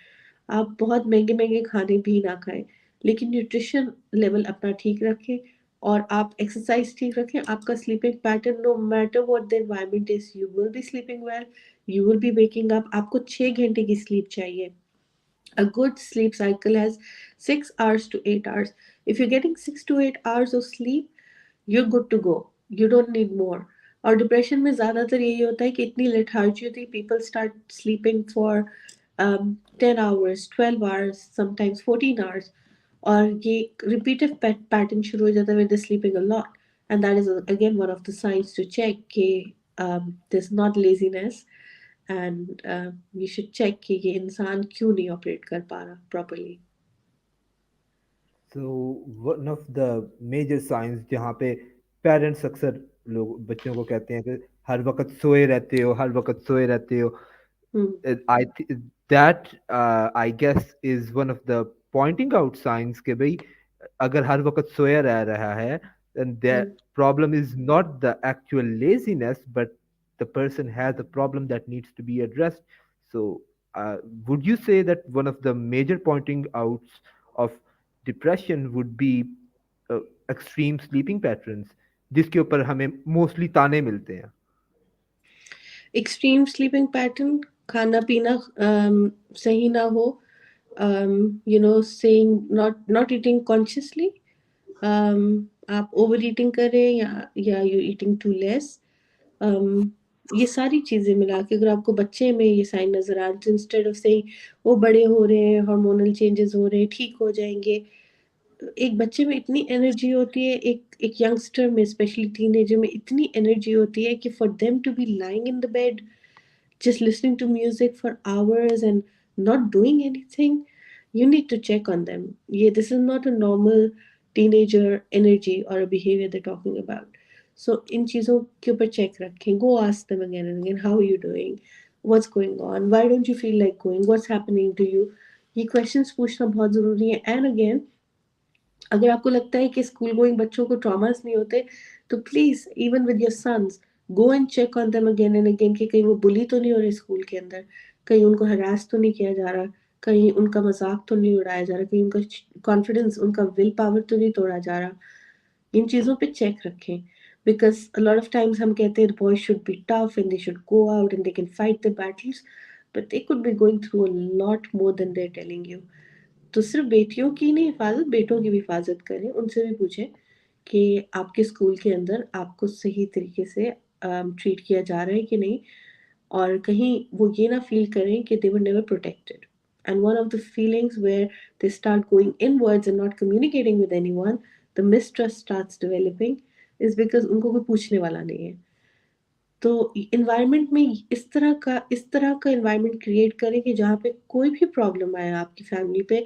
आप बहुत महंगे महंगे खाने भी ना खाएं, लेकिन न्यूट्रिशन लेवल अपना ठीक रखें और आप एक्सरसाइज ठीक रखें। आपका sleeping pattern, no matter what the environment is, you will be sleeping well, you will be waking up. आपको 6 घंटे की स्लीप चाहिए। A good sleep cycle has 6 hours to 8 hours. If you're getting 6 to 8 hours of sleep, you're good to go. You don't need more. और depression में ज़्यादातर यही होता है कि इतनी लेथार्जी होती है, people start sleeping for 10 hours, 12 hours, sometimes 14 hours, और ये रिपीटेड पैटर्न शुरू हो जाता है with sleeping a lot. And that is again one of the signs to check कि this not laziness, and you should check कि ये इंसान क्यों नहीं ऑपरेट कर पा रहा properly. So one of the major signs जहाँ पे पेरेंट्स अक्सर लोग बच्चों को कहते हैं कि हर वक्त सोए रहते हो, हर वक्त सोए रहते हो, I that I guess is one of the pointing out signs कि भाई अगर हर वक्त सोया रह रहा है, then the problem is not the actual laziness, but the person has a problem that needs to be addressed. So would you say that one of the major pointing outs of depression would be extreme sleeping patterns, जिसके ऊपर हमें mostly ताने मिलते हैं? Extreme sleeping pattern, खाना पीना सही ना हो, सेइंग नॉट ईटिंग कॉन्शियसली, आप ओवर ईटिंग करें या यू ईटिंग टू लेस, ये सारी चीज़ें मिला के अगर आपको बच्चे में ये साइन नज़र आ रहे, तो इंस्टेड ऑफ सेइंग वो बड़े हो रहे हैं, हार्मोनल चेंजेस हो रहे हैं, ठीक हो जाएंगे। एक बच्चे में इतनी एनर्जी होती है, एक यंगस्टर में स्पेशली टीनेजर में इतनी एनर्जी होती है कि for them to be lying in the bed just listening to music for hours and not doing anything, you need to check on them. Yeah, this is not a normal teenager energy or a behavior they're talking about. So in चीज़ों के ऊपर check रखें. Go ask them again and again, how are you doing, what's going on, why don't you feel like going, what's happening to you. ये questions पूछना बहुत ज़रूरी है। And again, अगर आपको लगता है कि स्कूल गोइंग बच्चों को ट्रॉमास नहीं होते, तो please even with your sons go and check on them again and again कि कहीं वो बुली तो नहीं हो रहे स्कूल के अंदर, कहीं उनको हरास तो नहीं किया जा रहा, कहीं उनका मजाक तो नहीं उड़ाया जा रहा, कहीं उनका कॉन्फिडेंस, उनका विल पावर तो नहीं तोड़ा जा रहा। इन चीज़ों पे चेक रखें, because a lot of times हम कहते हैं boys should be tough and they should go out and they can fight the battles, but they could be going through a lot more than they are telling you. तो सिर्फ बेटियों की नहीं हिफाजत, बेटों की भी हिफाजत करें, उनसे भी पूछें कि आपके स्कूल के अंदर आपको सही तरीके से ट्रीट किया जा रहा है कि नहीं, और कहीं वो ये ना फील करें कि they were never protected. And one of the feelings where they start going inwards and not communicating with anyone, the mistrust starts developing, is because उनको कोई पूछने वाला नहीं है। तो इन्वायरमेंट में इस तरह का इन्वायरमेंट क्रिएट करें कि जहाँ पे कोई भी प्रॉब्लम आए आपकी फैमिली पे,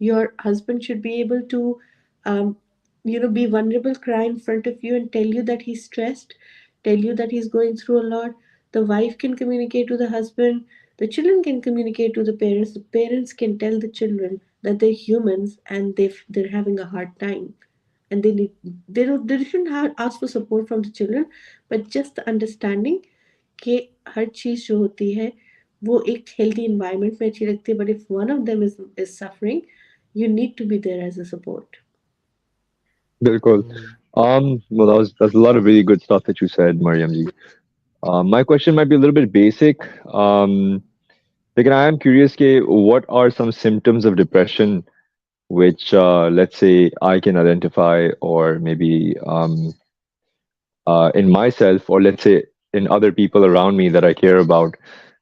your husband should be able to be vulnerable, cry in front of you and tell you that he's stressed, tell you that he's going through a lot. The wife can communicate to the husband, the children can communicate to the parents can tell the children that they're humans and they're having a hard time, and they shouldn't have ask for support from the children, but just the understanding कि हर चीज़ जो होती है वो एक healthy environment में अच्छी लगती है, but if one of them is suffering, you need to be there as a support. बिल्कुल. Well, that's a lot of really good stuff that you said, Mariam ji. My question might be a little bit basic. Like, I am curious, what are some symptoms of depression? which let's say I can identify, or maybe in myself, or let's say in other people around me that I care about,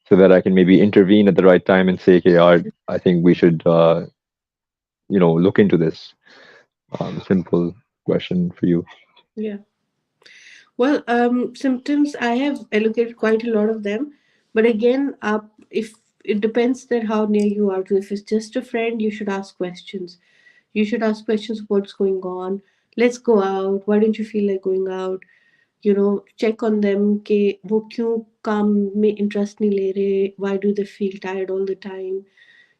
so that I can maybe intervene at the right time and say, "Okay, I think we should, look into this." Simple question for you. Yeah. Well, symptoms, I have allocated quite a lot of them, but again, if it depends that how near you are to. If it's just a friend, you should ask questions. You should ask questions of what's going on. Let's go out. Why don't you feel like going out? Check on them कि वो क्यों काम में interest नहीं ले रहे, why do they feel tired all the time.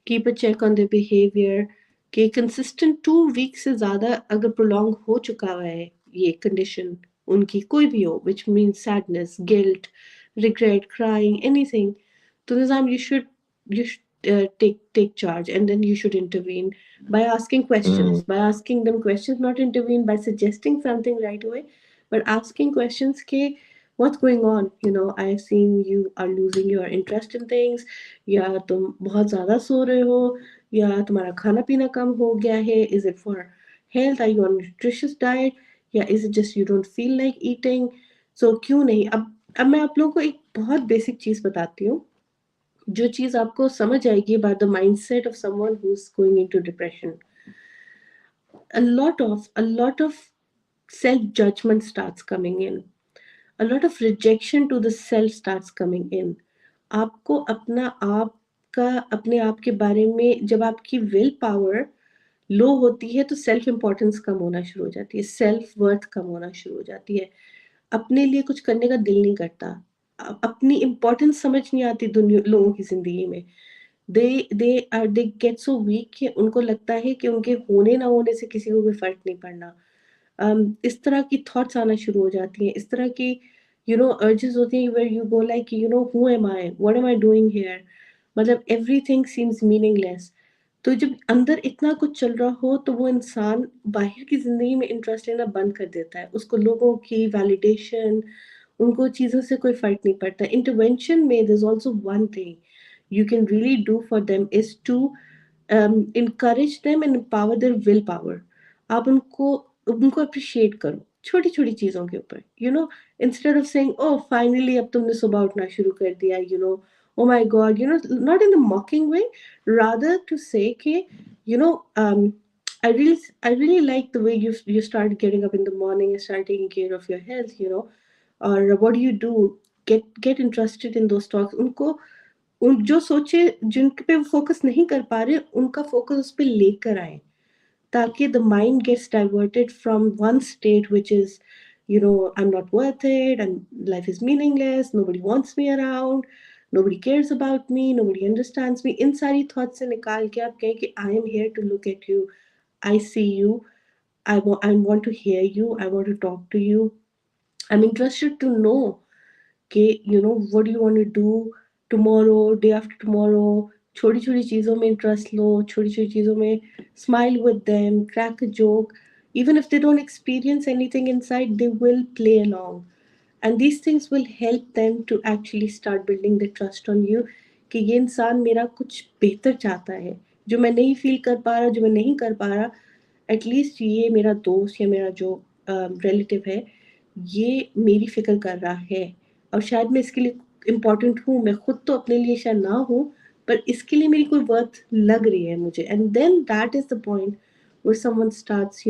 Keep a check on their behavior कि consistent 2 weeks से ज़्यादा अगर prolong हो चुका है ये condition उनकी कोई भी हो, which means sadness, guilt, regret, crying, anything, तो निज़ाम, you should take charge, and then you should intervene by asking Mm, questions, not intervene by suggesting something right away, but asking questions ke what's going on. I've seen you are losing your interest in things, या तुम बहुत ज़्यादा सो रहे हो, या तुम्हारा खाना पीना कम हो गया है, is it for health, are you on nutritious diet, या is it just you don't feel like eating. So क्यों नहीं, अब मैं आप लोगों को एक बहुत बेसिक चीज़ बताती हूँ, जो चीज़ आपको समझ आएगी about the mindset of someone who's going into depression. A lot of self judgment starts coming in. A lot of rejection to the self starts coming in. आपको अपना आप का अपने आप के बारे में, जब आपकी विल पावर लो होती है तो सेल्फ इम्पोर्टेंस कम होना शुरू हो जाती है, सेल्फ वर्थ कम होना शुरू हो जाती है, अपने लिए कुछ करने का दिल नहीं करता, अपनी इम्पोर्टेंस समझ नहीं आती दुनिया लोगों की जिंदगी में. दे गेट सो वीक कि उनको लगता है कि उनके होने ना होने से किसी को कोई फर्क नहीं पड़ना. इस तरह की थॉट्स आना शुरू हो जाती हैं, इस तरह की अर्जेस होती हैं where you go like who am I, what am I doing here, मतलब एवरीथिंग सीम्स मीनिंगलेस. तो जब अंदर इतना कुछ चल रहा हो तो वो इंसान बाहर की ज़िंदगी में इंटरेस्ट लेना बंद कर देता है, उसको लोगों की वैलिडेशन, उनको चीज़ों से कोई फ़र्क नहीं पड़ता. इंटरवेंशन में there's also one thing you can really do for them is to encourage them and empower their willpower. आप उनको उनको अप्रिशिएट करो छोटी छोटी चीज़ों के ऊपर, instead of saying oh finally अब तुमने सुबह उठना शुरू कर दिया, oh my god, not in a mocking way, rather to say कि you know um I really like the way you start getting up in the morning and start taking care of your health, or what do you do, get interested in those talks. उनको जो सोचे जिन पे वो focus नहीं कर पा रहे उनका फोकस उस पर लेकर आए, ताकि the mind gets diverted from one state which is I'm not worth it and life is meaningless, nobody wants me around, nobody cares about me, nobody understands me. इन सारी thoughts से निकाल के आप कहें कि I am here to look at you, I see you, I want to hear you, I want to talk to you, I'm interested to know कि what do you want to do tomorrow, day after tomorrow. छोटी छोटी चीज़ों में interest लो, छोटी छोटी चीज़ों में smile with them, crack a joke. Even if they don't experience anything inside, they will play along, and these things will help them to actually start building the trust on you कि ये इंसान मेरा कुछ बेहतर चाहता है, जो मैं नहीं फील कर पा रहा, जो मैं नहीं कर पा रहा, एटलीस्ट ये मेरा दोस्त या मेरा जो रिलेटिव है ये मेरी फ़िक्र कर रहा है, और शायद मैं इसके लिए इम्पोर्टेंट हूँ, मैं खुद तो अपने लिए शायद ना हूँ, पर इसके लिए मेरी कोई वर्थ लग रही है मुझे. And then that is the point where someone starts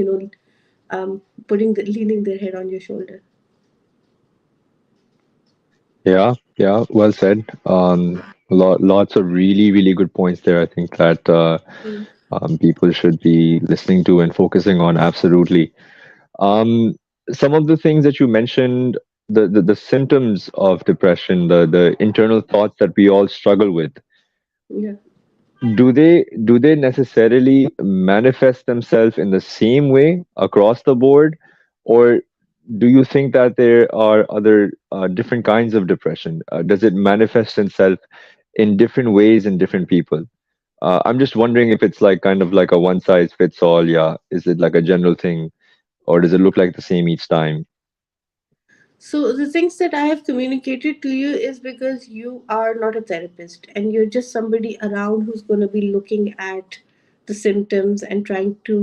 leaning their head on your shoulder. yeah, yeah, well said. Lots of really, really good points there. I think that Mm. people should be listening to and focusing on. Absolutely. Um, some of the things that you mentioned, the symptoms of depression, the internal thoughts that we all struggle with, Yeah. do they necessarily manifest themselves in the same way across the board, or do you think that there are other different kinds of depression? Does it manifest itself in different ways in different people? I'm just wondering if it's like kind of like a one size fits all. Yeah, is it like a general thing, or does it look like the same each time? So the things that I have communicated to you is because you are not a therapist and you're just somebody around who's going to be looking at the symptoms and trying to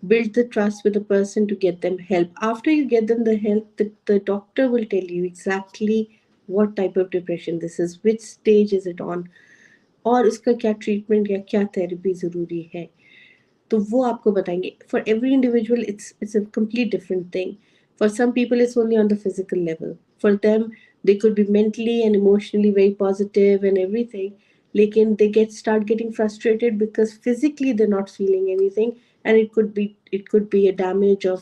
build the trust with the person to get them help. After you get them the help, the doctor will tell you exactly what type of depression this is, which stage is it on, और उसका क्या treatment या क्या therapy ज़रूरी है, तो वो आपको बताएंगे. For every individual it's a complete different thing. For some people it's only on the physical level. For them they could be mentally and emotionally very positive and everything, लेकिन they get start getting frustrated because physically they're not feeling anything, and it could be a damage of,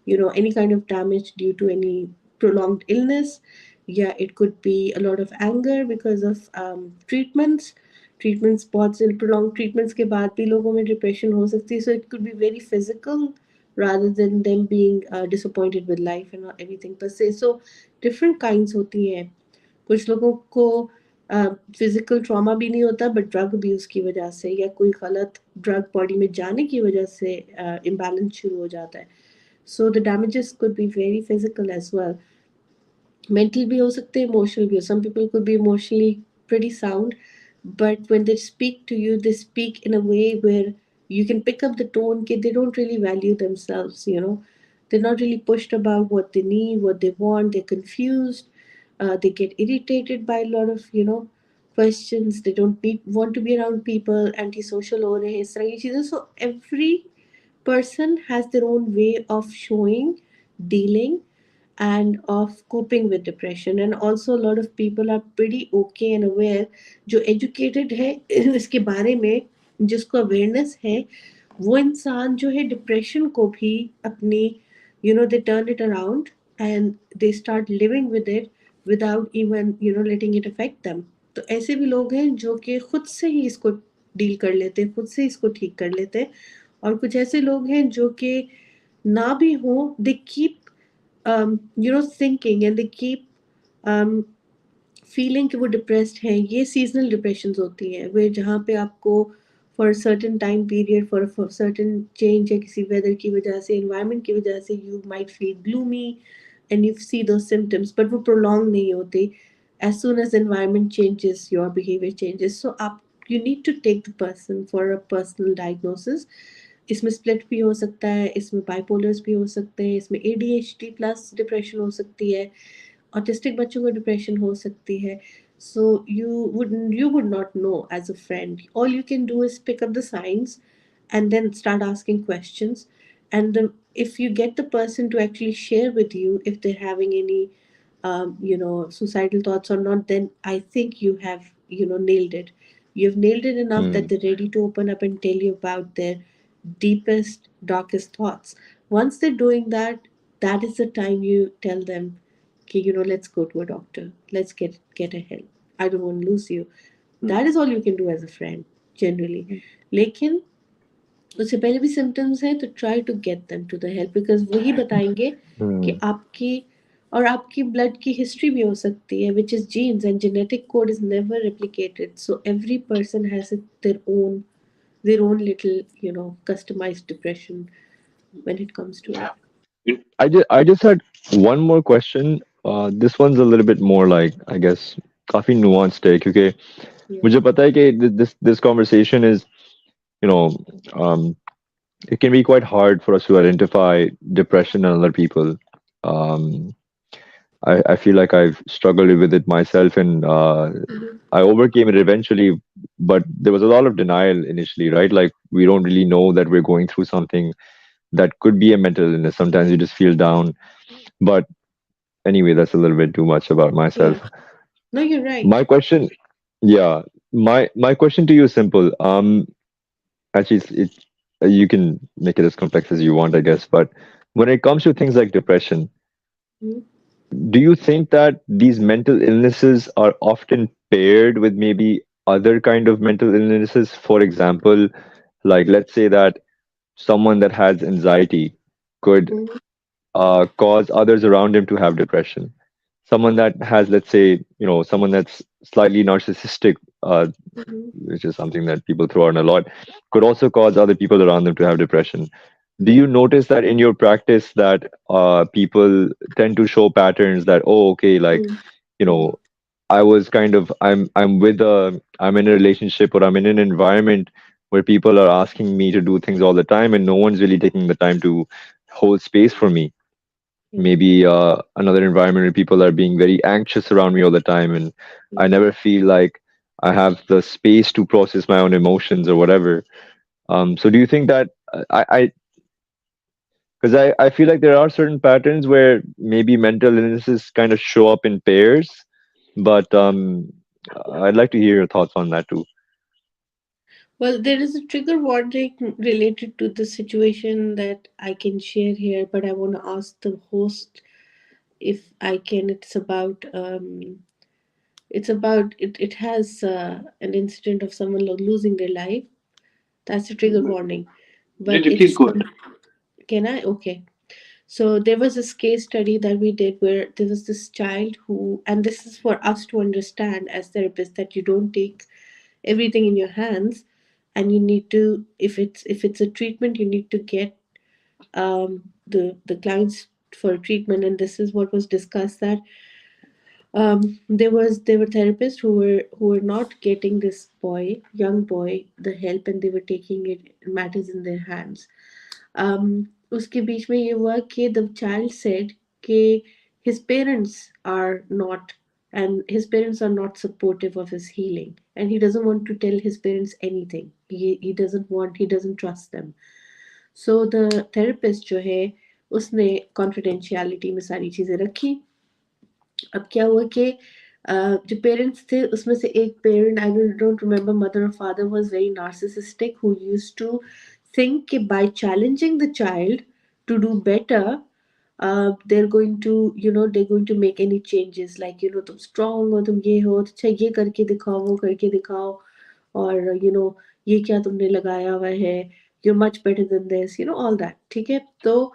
any kind of damage due to any prolonged illness. Yeah, it could be a lot of anger because of treatment spots and prolonged treatments के बाद भी लोगों में depression हो सकती है. So it could be very physical rather than them being disappointed with life and everything per se. So different kinds होती हैं. कुछ लोगों को फिजिकल ट्रॉमा भी नहीं होता, बट ड्रग अब्यूज की वजह से या कोई गलत ड्रग बॉडी में जाने की वजह से इम्बैलेंस शुरू हो जाता है. So the damages could be very physical as well. Mental भी हो सकते हैं, emotional भी हो. Some people could be emotionally pretty sound, but when they speak to you, they speak in a way where you can pick up the tone that they don't really value themselves, they're not really pushed about what they need, what they want. They're confused. They get irritated by a lot of questions. They don't want to be around people. Antisocial हो रहे हैं, इस तरह की चीजें. So every person has their own way of showing, dealing, and of coping with depression. And also a lot of people are pretty okay and aware, जो educated है इसके बारे में, जिसको awareness है, वो इंसान जो है डिप्रेशन को भी अपनी, they turn it around and they start living with it without even letting it affect them. तो ऐसे भी लोग हैं जो कि खुद से ही इसको डील कर लेते हैं, खुद से इसको ठीक कर लेते हैं. और कुछ ऐसे लोग हैं जो कि ना भी हो, they keep thinking, and they keep um, feeling कि वो डिप्रेस्ड हैं. ये सीजनल डिप्रेशंस होती हैं, वे जहाँ पे आपको for certain time period, for certain change या किसी वेदर की वजह से, इन्वायरमेंट की वजह से, you might feel gloomy and you see those symptoms, but वो प्रोलॉन्ग नहीं होते. As soon as environment changes, your behaviour changes. So आप, you need to take the person for a personal diagnosis. इसमें split भी हो सकता है, इसमें बाइपोलर्स भी हो सकते हैं, इसमें ADHD प्लस डिप्रेशन हो सकती है, ऑटिस्टिक बच्चों को डिप्रेशन हो सकती है. सो you would not know as a friend. All you can do is pick up the signs and then start asking questions. And if you get the person to actually share with you if they're having any suicidal thoughts or not, then I think you have nailed it. You've nailed it enough that Hmm. they're ready to open up and tell you about their deepest, darkest thoughts. Once they're doing that, that is the time you tell them, okay, let's go to a doctor. Let's get a help. I don't want to lose you. That is all you can do as a friend, generally. लेकिन उससे पहले भी symptoms हैं तो try to get them to the help, because वही बताएंगे कि Hmm. आपकी और आपकी ब्लड की हिस्ट्री भी हो सकती है, which is genes, and genetic code is never replicated. So every person has their own little customized depression when it comes to it. I just had one more question. This one's a little bit more like, I guess, काफी nuanced है क्योंकि Yeah. मुझे पता है कि this conversation is, you know, um, it can be quite hard for us to identify depression in other people. Um, I feel like I've struggled with it myself, and Mhm. I overcame it eventually. But there was a lot of denial initially, right? Like we don't really know that we're going through something that could be a mental illness. Sometimes you just feel down. But anyway, that's a little bit too much about Yeah. myself. No, you're right. My question, yeah, my question to you is simple. Actually, you can make it as complex as you want, I guess. But when it comes to things like depression, Mhm. do you think that these mental illnesses are often paired with maybe other kind of mental illnesses? For example, like let's say that someone that has anxiety could Mhm. cause others around him to have depression. Someone that has, let's say, someone that's slightly narcissistic, Mhm. which is something that people throw on a lot, could also cause other people around them to have depression. Do Yeah. you notice that in your practice that people tend to show patterns that, oh, okay, like, Mhm. you know, I'm in a relationship or I'm in an environment where people are asking me to do things all the time and no one's really taking the time to hold space for me. Mm, Maybe another environment where people are being very anxious around me all the time, and I mm. never feel like I have the space to process my own emotions or whatever. So do you think that because I feel like there are certain patterns where maybe mental illnesses kind of show up in pairs, but I'd like to hear your thoughts on that too. Well, there is a trigger warning related to the situation that I can share here, but I want to ask the host if I can. It has an incident of someone losing their life. That's a trigger warning, but Did you please it's go ahead? can I? Okay. So there was this case study that we did where there was this child who, and this is for us to understand as therapists, that you don't take everything in your hands, and you need to, if it's a treatment, you need to get the clients for treatment. And this is what was discussed, that there were therapists who were not getting this young boy the help, and they were taking it matters in their hands. उसके बीच में ये हुआ कि the child said कि his parents are not, and his parents are not supportive of his healing, and he doesn't want to tell his parents anything. He doesn't trust them. So the therapist जो है उसने confidentiality में सारी चीजें रखी. अब क्या हुआ कि जो पेरेंट्स थे उसमें से एक parent, I don't remember, mother और father was very narcissistic, who used to think कि by challenging the child to do better, they're going to make any changes, like तुम strong हो, तुम ये हो, अच्छा ये करके दिखाओ, वो करके दिखाओ, और ये क्या तुमने लगाया हुआ है, you're much better than this, all that. ठीक है, तो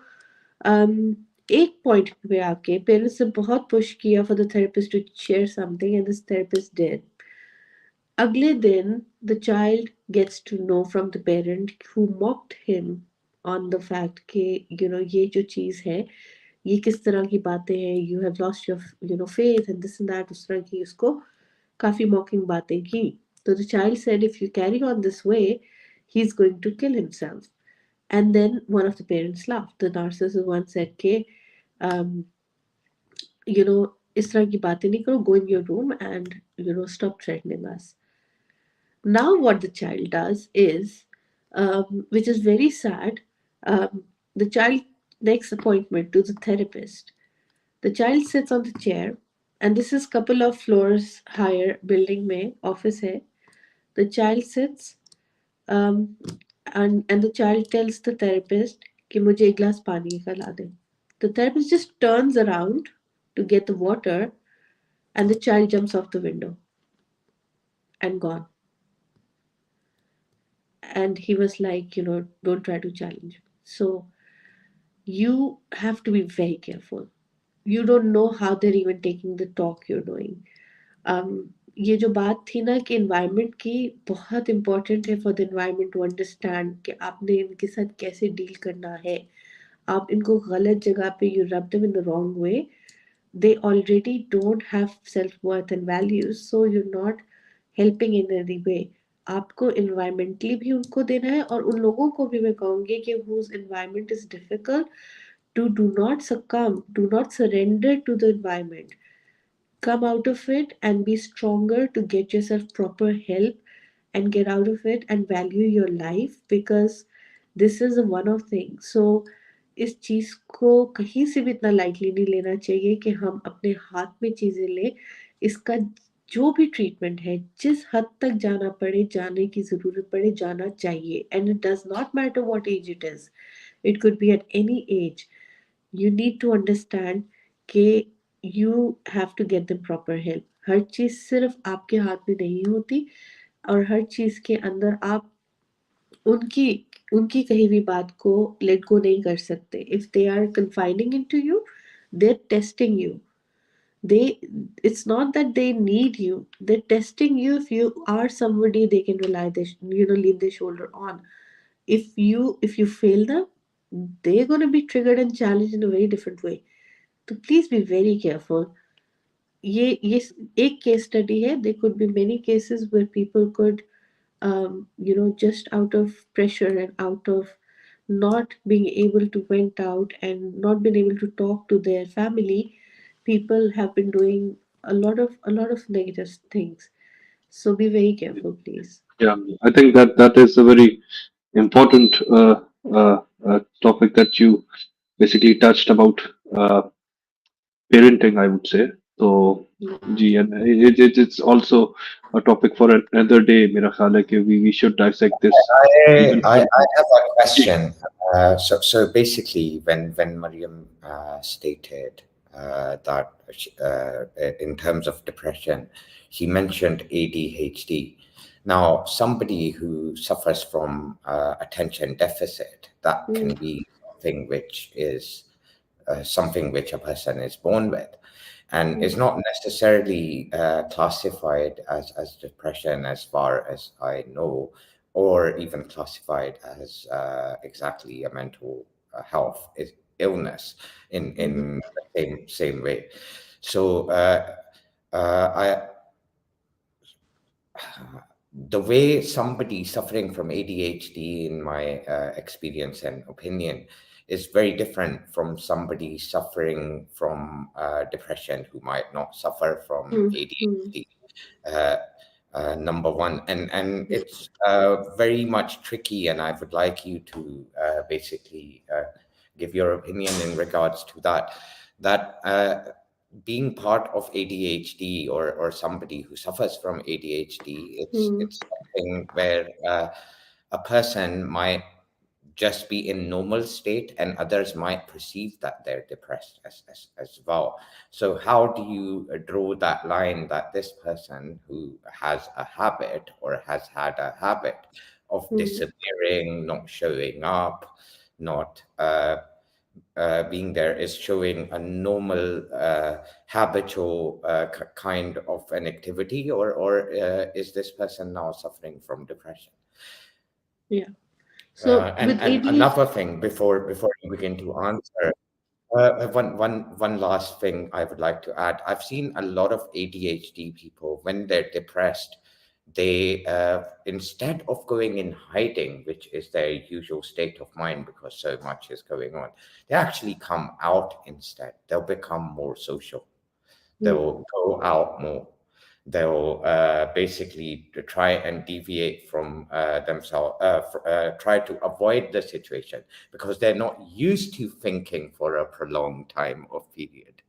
एक पॉइंट पे आके पेरेंट्स ने बहुत पुश किया for the therapist to share something, and this therapist did. अगले दिन the child gets to know from the parent who mocked him on the fact कि ये जो चीज़ है, ये किस तरह की बातें हैं, you have lost your faith and this and that, उस तरह की उसको काफ़ी मॉकिंग बातें की. तो the child said if you carry on this way he is going to kill himself. And then one of the parents laughed. The narcissist one said, "Ke, um, इस तरह की बातें नहीं करो. Go in your room and stop threatening us." Now, what the child does is, which is very sad, the child next appointment to the therapist. The child sits on the chair, and this is couple of floors higher building में office है. The child sits, um, and the child tells the therapist कि मुझे एक glass पानी का ला दे. The therapist just turns around to get the water, and the child jumps off the window and gone. And he was like, don't try to challenge. So you have to be very careful. You don't know how they're even taking the talk you're doing. ये जो बात थी ना कि environment की, बहुत important है for the environment to understand कि आपने इनके साथ कैसे deal करना है. आप इनको गलत जगह पे, you rub them in the wrong way, they already don't have self-worth and values, so you're not helping in any way. आपको environmentally भी उनको देना है, और उन लोगों को भी मैं कहूँगी कि whose environment is difficult, to do not succumb, do not surrender to the environment. Come out of it and be stronger to get yourself proper help and get out of it and value your life, because this is a one off thing. So इस चीज़ को कहीं से भी इतना lightly नहीं लेना चाहिए कि हम अपने हाथ में चीज़ें लें. इसका जो भी ट्रीटमेंट है, जिस हद तक जाना पड़े, जाने की ज़रूरत पड़े, जाना चाहिए. And it does not matter what age it is. It could be at any age. You need to understand कि you have to get them proper help. हर चीज़ सिर्फ आपके हाथ में नहीं होती, और हर चीज़ के अंदर आप उनकी उनकी कही हुई बात को लेट गो नहीं कर सकते. If they are confining into you, they're testing you. they it's not that they need you, they're testing you if you are somebody they can rely their, lean their shoulder on. If you fail them, they're going to be triggered and challenged in a very different way. So please be very careful. ये एक case study है. There could be many cases where people could just out of pressure and out of not being able to vent out and not being able to talk to their family, people have been doing a lot of negative things. So be very careful, please. Yeah, I think that that is a very important topic that you basically touched about uh, parenting, I would say. So, Yeah. gee, and it's also a topic for another day. मेरा ख्याल है कि we should dissect this I, even I, I further. have a Gee, question. So basically, when Mariam stated that in terms of depression, he mentioned ADHD. Now, somebody who suffers from attention deficit, that Mm, can be something which a person is born with, and is mm, not necessarily classified as depression as far as I know, or even classified as exactly a mental health illness mhm, in the same way. So I the way somebody suffering from ADHD, in my experience and opinion, is very different from somebody suffering from depression who might not suffer from mm, mm, ADHD. Uh, Number one, and it's very much tricky, and I would like you to basically give your opinion in regards to that. That being part of ADHD, or somebody who suffers from ADHD, mm, it's something where a person might just be in normal state, and others might perceive that they're depressed as well. So how do you draw that line that this person who has a habit or has had a habit of mm, disappearing, not showing up, not being there, is showing a normal habitual kind of an activity, or is this person now suffering from depression? yeah. So And with ADHD, another thing before you begin to answer, one last thing I would like to add. I've seen a lot of ADHD people when they're depressed, they instead of going in hiding, which is their usual state of mind because so much is going on, they actually come out instead. They'll become more social. They'll go out more. They'll basically to try and deviate from themselves, try to avoid the situation because they're not used to thinking for a prolonged time of period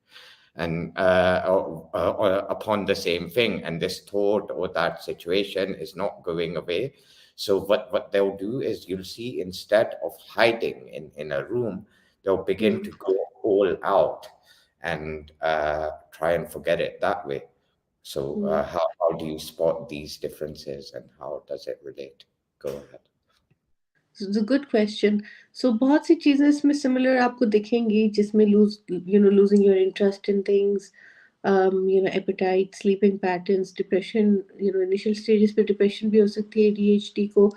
and upon the same thing. And this thought or that situation is not going away. So what they'll do is, you'll see, instead of hiding in a room, they'll begin to go all out and try and forget it that way. So how do you spot these differences and how does it relate? Go ahead. It's a good question. So बहुत सी चीज़ें इसमें similar आपको दिखेंगी, जिसमें losing your interest in things, appetite, sleeping patterns, depression. Initial stages पे depression भी हो सकती है एडीएचडी को.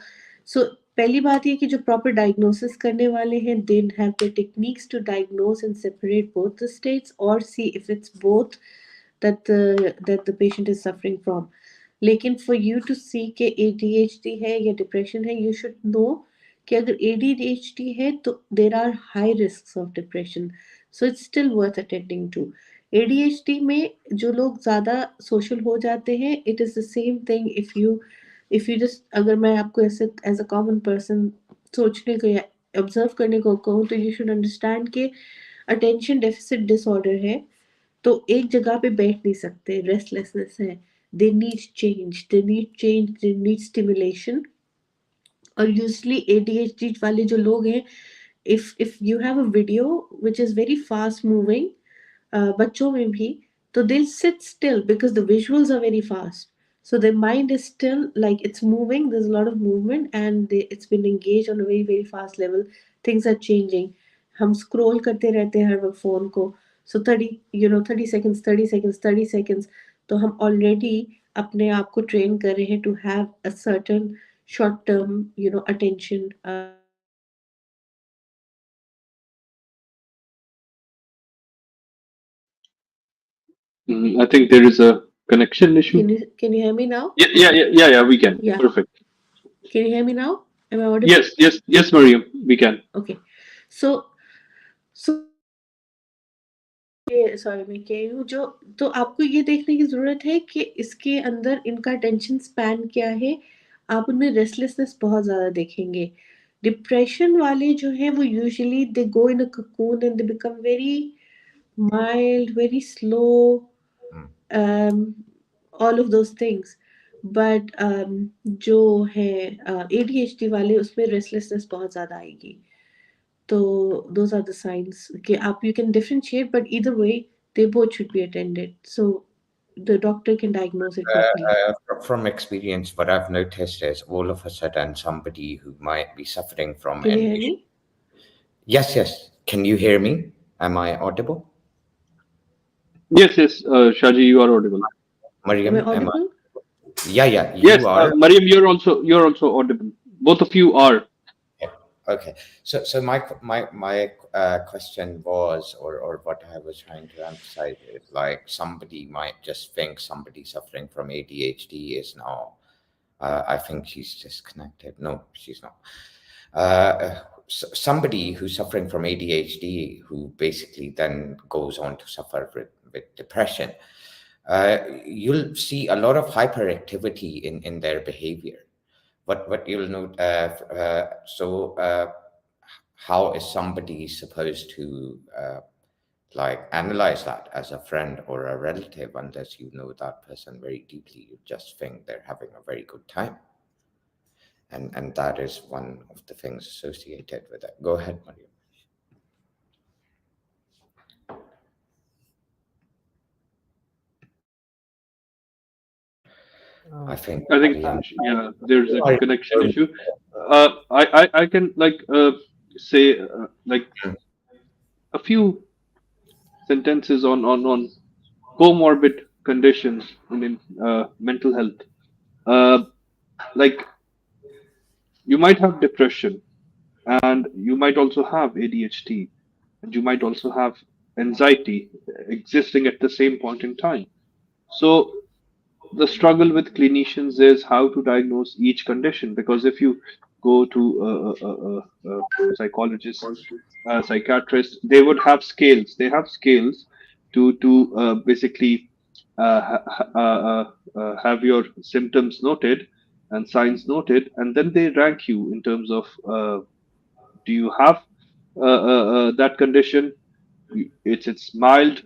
सो पहली बात ये कि जो प्रॉपर डायग्नोसिस करने वाले हैं, they have the techniques to diagnose and separate both the states और see if it's both that the patient is suffering from. लेकिन फॉर यू टू सी के एडीएचडी है या डिप्रेशन है, यू शुड नो कि अगर एडीएचडी है तो there are high risk of depression. So it's still worth attending to. ADHD में जो लोग ज़्यादा सोशल हो जाते हैं, it is the same thing. If you just, अगर मैं आपको ऐसे एज अ कॉमन पर्सन सोचने को या ऑब्जर्व करने को कहूँ, तो यू शुड अंडरस्टैंड कि अटेंशन डेफिसिट डिसऑर्डर है, तो एक जगह पे बैठ नहीं सकते, रेस्टलेसनेस है. They need stimulation. और यूजली एडीएचडी वाले जो लोग हैं, if you have a video which is very fast moving, बच्चों में भी, तो they'll sit still because the visuals are very fast. So their mind is still like it's moving, there's a lot of movement, and it's been engaged on a very very fast level. Things are changing. हम scroll करते रहते हैं हर वक्त phone को. So 30 seconds, 30 seconds, 30 seconds. तो हम already अपने आप को train कर रहे हैं to have a certain short term attention. I think there is a connection issue. Can you hear me now? Yeah, yeah, yeah, yeah, yeah. We can. Yeah. Perfect. Can you hear me now? Am I audible? Yes, yes, yes, Mariam, we can. Okay. So sorry मैं कह रही हूँ जो तो आपको ये देखने की ज़रूरत है कि इसके अंदर इनका टेंशन स्पैन क्या है। आप उनमें रेस्टलेसनेस बहुत ज़्यादा देखेंगे। डिप्रेशन वाले जो हैं वो usually they go in a cocoon and they become very mild, very slow, Mm. All of those things. But जो है ADHD वाले उसमें रेस्टलेसनेस बहुत ज़्यादा आएगी। So those are the signs. Okay, up you can differentiate, but either way, they both should be attended. So the doctor can diagnose it properly. From experience, what I've noticed is all of a sudden somebody who might be suffering from Can you an hear issue. me? Yes, yes. Can you hear me? Am I audible? Yes, yes, Shaji, you are audible. Am I Mariam, am I? audible? Yeah, yeah, Yes, you are. Mariam, you're also audible. Both of you are. Yeah. Okay. So my question was, or what I was trying to emphasize is like somebody might just think somebody suffering from ADHD is now. I think she's disconnected. No, she's not. Somebody who's suffering from ADHD, who basically then goes on to suffer with depression, you'll see a lot of hyperactivity in their behavior. What you'll note, how is somebody supposed to like analyze that as a friend or a relative unless you know that person very deeply? You just think they're having a very good time, and that is one of the things associated with it. Go ahead, Maria. I think I think, Maria. yeah, there's a Sorry. connection issue. I can say like a few sentences on comorbid conditions in mental health. Uh, like you might have depression, and you might also have ADHD, and you might also have anxiety existing at the same point in time. So the struggle with clinicians is how to diagnose each condition, because if you go to a psychologist, a psychiatrist, they would have scales. They have scales to basically have your symptoms noted and signs noted, and then they rank you in terms of do you have that condition. It's mild,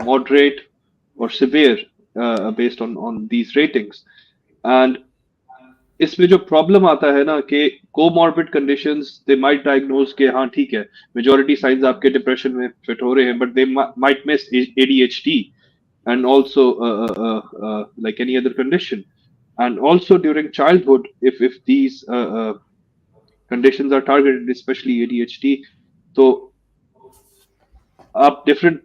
moderate, or severe, based on these ratings. And इसमें जो problem आता है ना कि comorbid conditions they might diagnose के हाँ ठीक है मेजॉरिटी साइंस आपके डिप्रेशन में फिट हो रहे हैं but they might miss ADHD and also like any other condition. And also during childhood, if these conditions are targeted, especially ADHD, तो आप डिफरेंट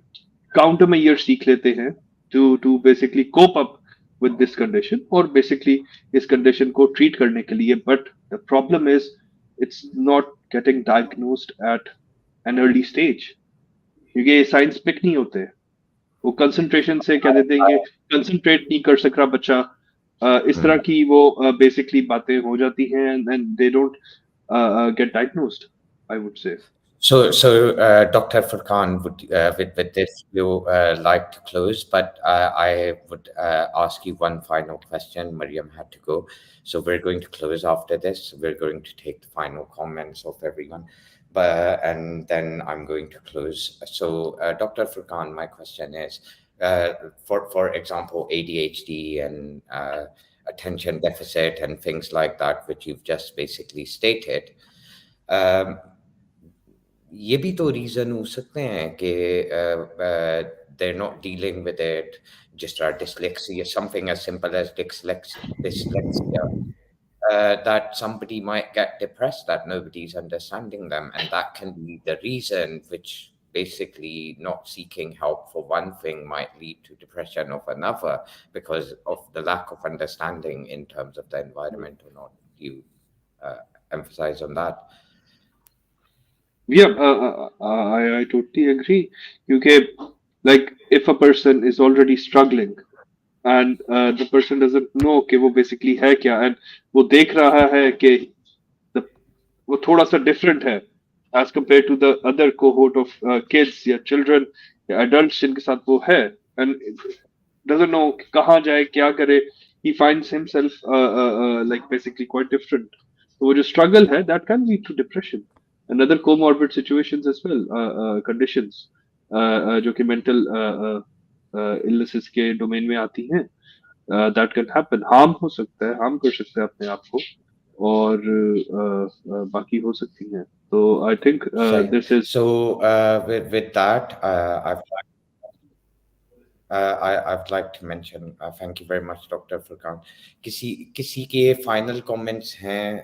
काउंटर में ईयर सीख लेते हैं to basically cope up with this condition और basically इस condition को treat करने के लिए. But the problem is it's not getting diagnosed at an early stage, क्योंकि ये साइंस पिक नहीं होते. वो कंसंट्रेशन से कह देते हैं कि कंसंट्रेट नहीं कर सक रहा बच्चा, इस तरह की वो बेसिकली बातें हो जाती हैं and they don't get diagnosed, I would say. So, Dr. Furqan, would with this we'll like to close, but I would ask you one final question. Mariam had to go, so we're going to close after this. We're going to take the final comments of everyone, and then I'm going to close. So, Dr. Furqan, my question is, for example, ADHD and attention deficit and things like that, which you've just basically stated. Um, ये भी तो reason हो सकते हैं कि they're not dealing with it, just our dyslexia, something as simple as dyslexia, that somebody might get depressed, that nobody's understanding them, and that can be the reason, which basically not seeking help for one thing might lead to depression of another because of the lack of understanding in terms of the environment or not. You emphasize on that. Yeah, I totally agree. You get like if a person is already struggling and the person doesn't know कि वो basically है क्या, and वो देख रहा है कि the वो थोड़ा सा different है as compared to the other cohort of kids या children या adults जिनके साथ वो है, and doesn't know कि कहाँ जाए क्या करे, he finds himself like basically quite different. तो वो जो struggle है that can lead to depression and other comorbid situations as well, conditions जो कि mental illnesses के domain में आती हैं, that can happen, harm हो सकता है, harm कर सकते हैं अपने आप को, और बाकी हो सकती हैं. So I think Sure. this is. So with that, I'd like to mention, thank you very much, Dr. Furkan. किसी के final comments हैं?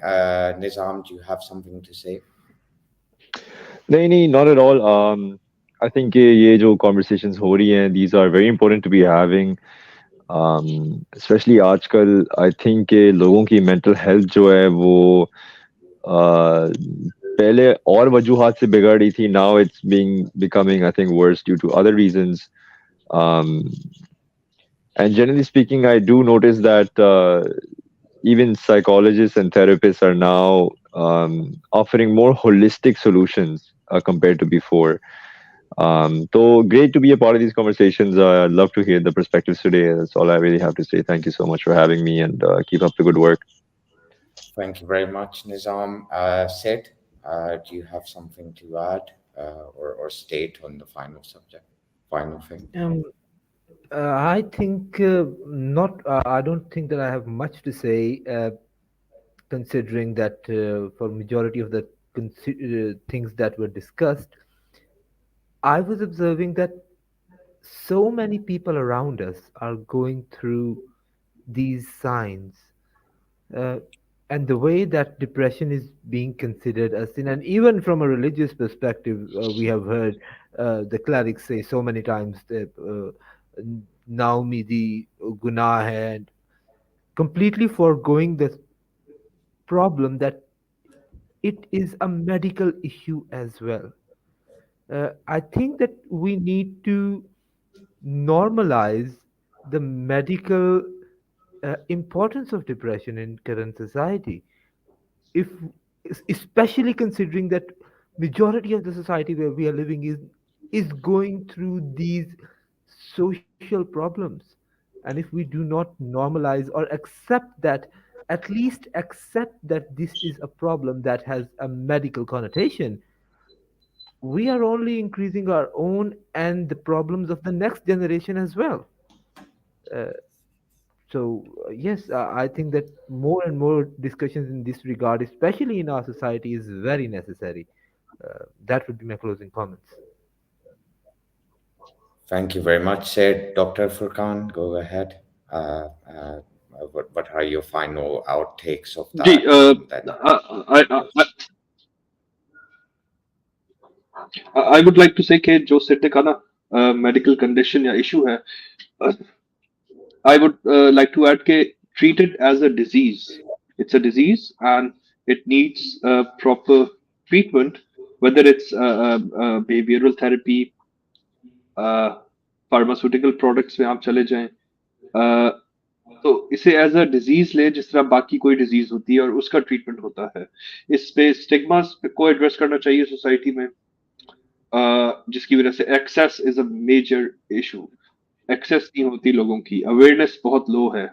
Nizam, do you have something to say? नहीं, not at all. I think ये जो conversations हो रही हैं, these are very important to be having. Especially आजकल, I think कि लोगों की mental health जो है वो पहले और वजूहात से बिगड़ रही थी. Now it's becoming, I think, worse due to other reasons. And generally speaking, I do notice that even psychologists and therapists are now offering more holistic solutions compared to before. So great to be a part of these conversations. I'd love to hear the perspectives today. That's all I really have to say. Thank you so much for having me, and keep up the good work. Thank you very much, Nizam. Sid, do you have something to add or state on the final subject? Final thing? I think not. I don't think that I have much to say, considering that for majority of the things that were discussed, I was observing that so many people around us are going through these signs, uh, and the way that depression is being considered a sin, and even from a religious perspective, we have heard the clerics say so many times that now midi gunah hai, and completely foregoing the problem that it is a medical issue as well. I think that we need to normalize the medical importance of depression in current society. If especially considering that majority of the society where we are living is going through these social problems, and if we do not normalize or accept that, at least accept that this is a problem that has a medical connotation, we are only increasing our own and the problems of the next generation as well. Uh, yes, I think that more and more discussions in this regard, especially in our society, is very necessary. That would be my closing comments. Thank you very much, Sid. Dr. Furkan, go ahead. What are your final outtakes of ji, that? I would like to say कि जो सिद्ध का ना medical condition या issue है, I would like to add कि treat it as a disease. It's a disease and it needs proper treatment, whether it's behavioral therapy, pharmaceutical products में आप चले जाएं, तो इसे एज अ डिजीज ले जिस तरह बाकी कोई डिजीज होती है और उसका ट्रीटमेंट होता है. इस पे स्टिग्मास को एड्रेस करना चाहिए सोसाइटी में, जिसकी वजह से access is a major issue. Access नहीं होती लोगों की, अवेयरनेस बहुत लो है,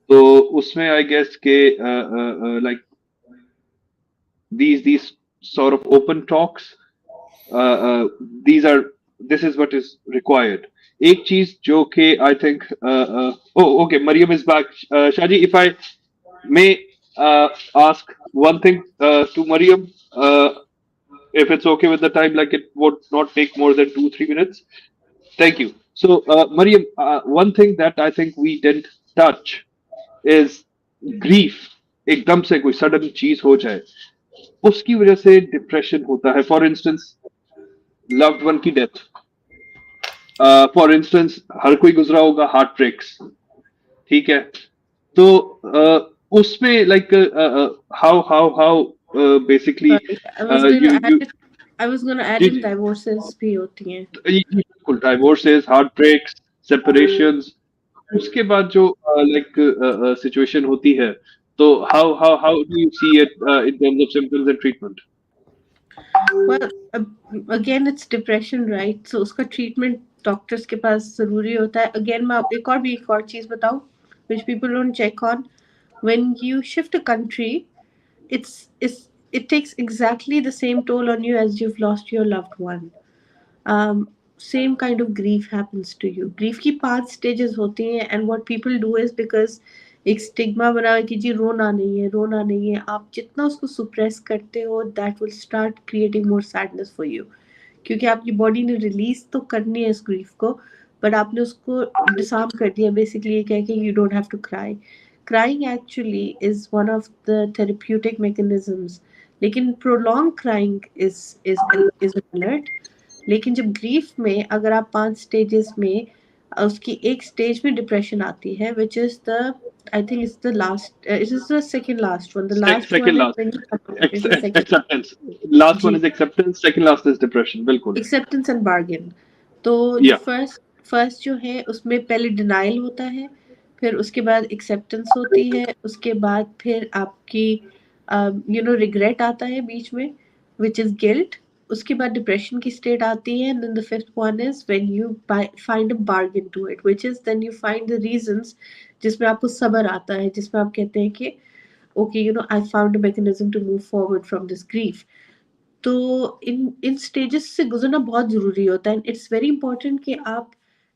तो उसमें आई गेस के like these sort of open talks, these are this is what is required. एक चीज जो कि I think okay, Mariam is back. Shazi, if I may ask one thing to Mariam, if it's okay with the time, like it would not take more than 2-3 minutes. Thank you. So, Mariam, one thing that I think we didn't touch is grief. एकदम से कोई sudden चीज हो जाए, उसकी वजह से depression होता है. फॉर इंस्टेंस, लव्ड वन की डेथ. फॉर इंस्टेंस, हर कोई गुजरा होगा हार्ट ब्रेक्स, ठीक है. तो उसमें like how basically Sorry, I was going to add you it. I was going to add जी in जी divorces भी होती हैं. बिल्कुल, divorces, heartbreaks, separations, उसके बाद जो लाइक सिचुएशन होती है, तो how do you see it in terms of symptoms and treatment? well again it's depression, right? So उसका treatment डॉक्टर्स के पास जरूरी होता है. अगेन मैं एक और चीज बताऊं which people don't check on. When you shift a country, it's it takes exactly the same toll on you as you've lost your loved one. Same kind of grief happens to you. Grief की 5 stages होती हैं, and what people do is because एक stigma बना है कि जी रोना नहीं है, रोना नहीं है, आप जितना उसको सुप्रेस करते हो that will start creating more sadness for you. क्योंकि आपकी बॉडी ने रिलीज तो करनी है इस ग्रीफ को, बट आपने उसको डिसार्म कर दिया बेसिकली ये कह के you don't have to cry. Crying actually is one of the therapeutic mechanisms, लेकिन प्रोलॉन्ग क्राइंग इज अलर्ट. लेकिन जब ग्रीफ में अगर आप 5 स्टेजेस में उसकी एक स्टेज में डिप्रेशन आती है which is the I think it's the last it is the second last one. The last second one last is is the second. Acceptance, last one जी, is acceptance, second last is depression, बिल्कुल. Acceptance and bargain. तो जो या first first जो है उसमें पहले denial होता है, फिर उसके बाद एक्सेप्टेंस होती है, उसके बाद फिर आपकी रिग्रेट आता है बीच में विच इज गिल्ट. उसके बाद डिप्रेशन की स्टेट आती है, then the fifth one is when you find a bargain to it which is then you find the reasons जिसमें आपको सब्र आता है, जिसमें आप कहते हैं कि okay I found a mechanism to move forward from this grief. तो इन इन स्टेजेस से गुजरना बहुत ज़रूरी होता है. इट्स वेरी इंपॉर्टेंट कि आप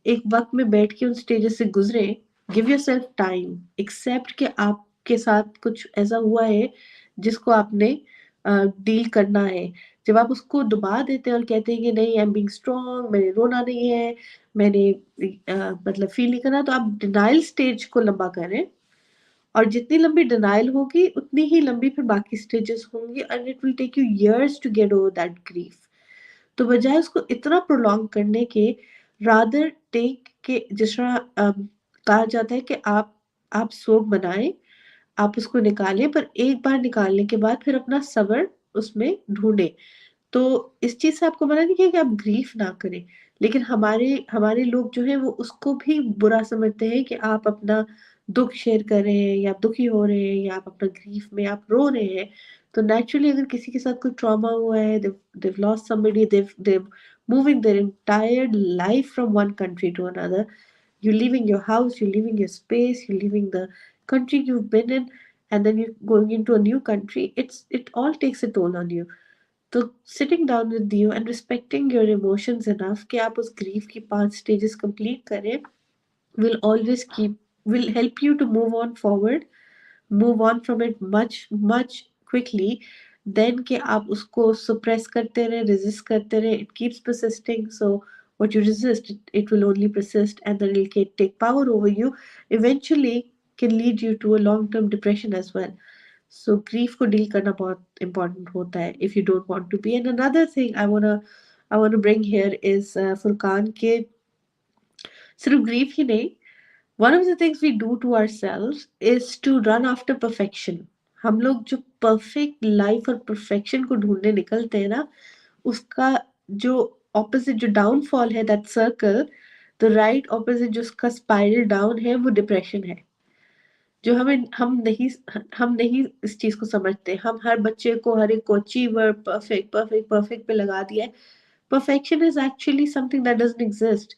एक वक्त में बैठ के उन स्टेजेस से गुजरे. Give yourself time, accept कि आपके साथ कुछ ऐसा हुआ है जिसको आपने डील करना है. जब आप उसको दबा देते हैं और कहते हैं कि नहीं आई एम बीइंग स्ट्रांग, मैंने रोना नहीं है, मैंने मतलब फील नहीं करना, तो आप डिनाइल स्टेज को लंबा करें. और जितनी लंबी डिनाइल होगी उतनी ही लंबी फिर बाकी स्टेजेस होंगी, and it will take you years to get over that grief. तो बजाय उसको इतना प्रोलॉन्ग करने के, रादर टेक के जिस तरह कहा जाता है कि आप सोग बनाएं, आप उसको निकालें, पर एक बार निकालने के बाद फिर अपना सब्र उसमें ढूंढें. तो इस चीज़ से आपको मना नहीं किया कि आप ग्रीफ ना करें, लेकिन हमारे हमारे लोग जो हैं वो उसको भी बुरा समझते हैं कि आप अपना दुख शेयर कर रहे हैं, या आप दुखी हो रहे हैं, या आप अपना ग्रीफ में आप रो रहे हैं. तो नेचुरली अगर किसी के साथ कोई ट्रॉमा हुआ है, they've lost somebody, they've moving their entire life from one country to another. You're leaving your house, you're leaving your space, you're leaving the country you've been in, and then you're going into a new country. It all takes a toll on you. तो sitting down with you and respecting your emotions enough कि आप उस grief की 5 stages complete करें will always keep will help you to move on from it much quickly then कि आप उसको suppress करते रहे, resist करते रहे. It keeps persisting, so what you resist it will only persist, and then it will take power over you, eventually can lead you to a long term depression as well. So grief को deal करना बहुत important होता है if you don't want to be. And another thing I wanna bring here is Furqan के सिर्फ grief ही नहीं, one of the things we do to ourselves is to run after perfection. हम लोग जो perfect life और perfection को ढूंढने निकलते हैं ना, उसका जो opposite जो downfall है, that circle, the right opposite जो उसका spiral down है वो depression है. जो हम नहीं इस चीज को समझते. हम हर बच्चे को हर एक को अचीवर परफेक्ट परफेक्ट परफेक्ट पे लगा दिया है. Perfection is actually something that doesn't exist.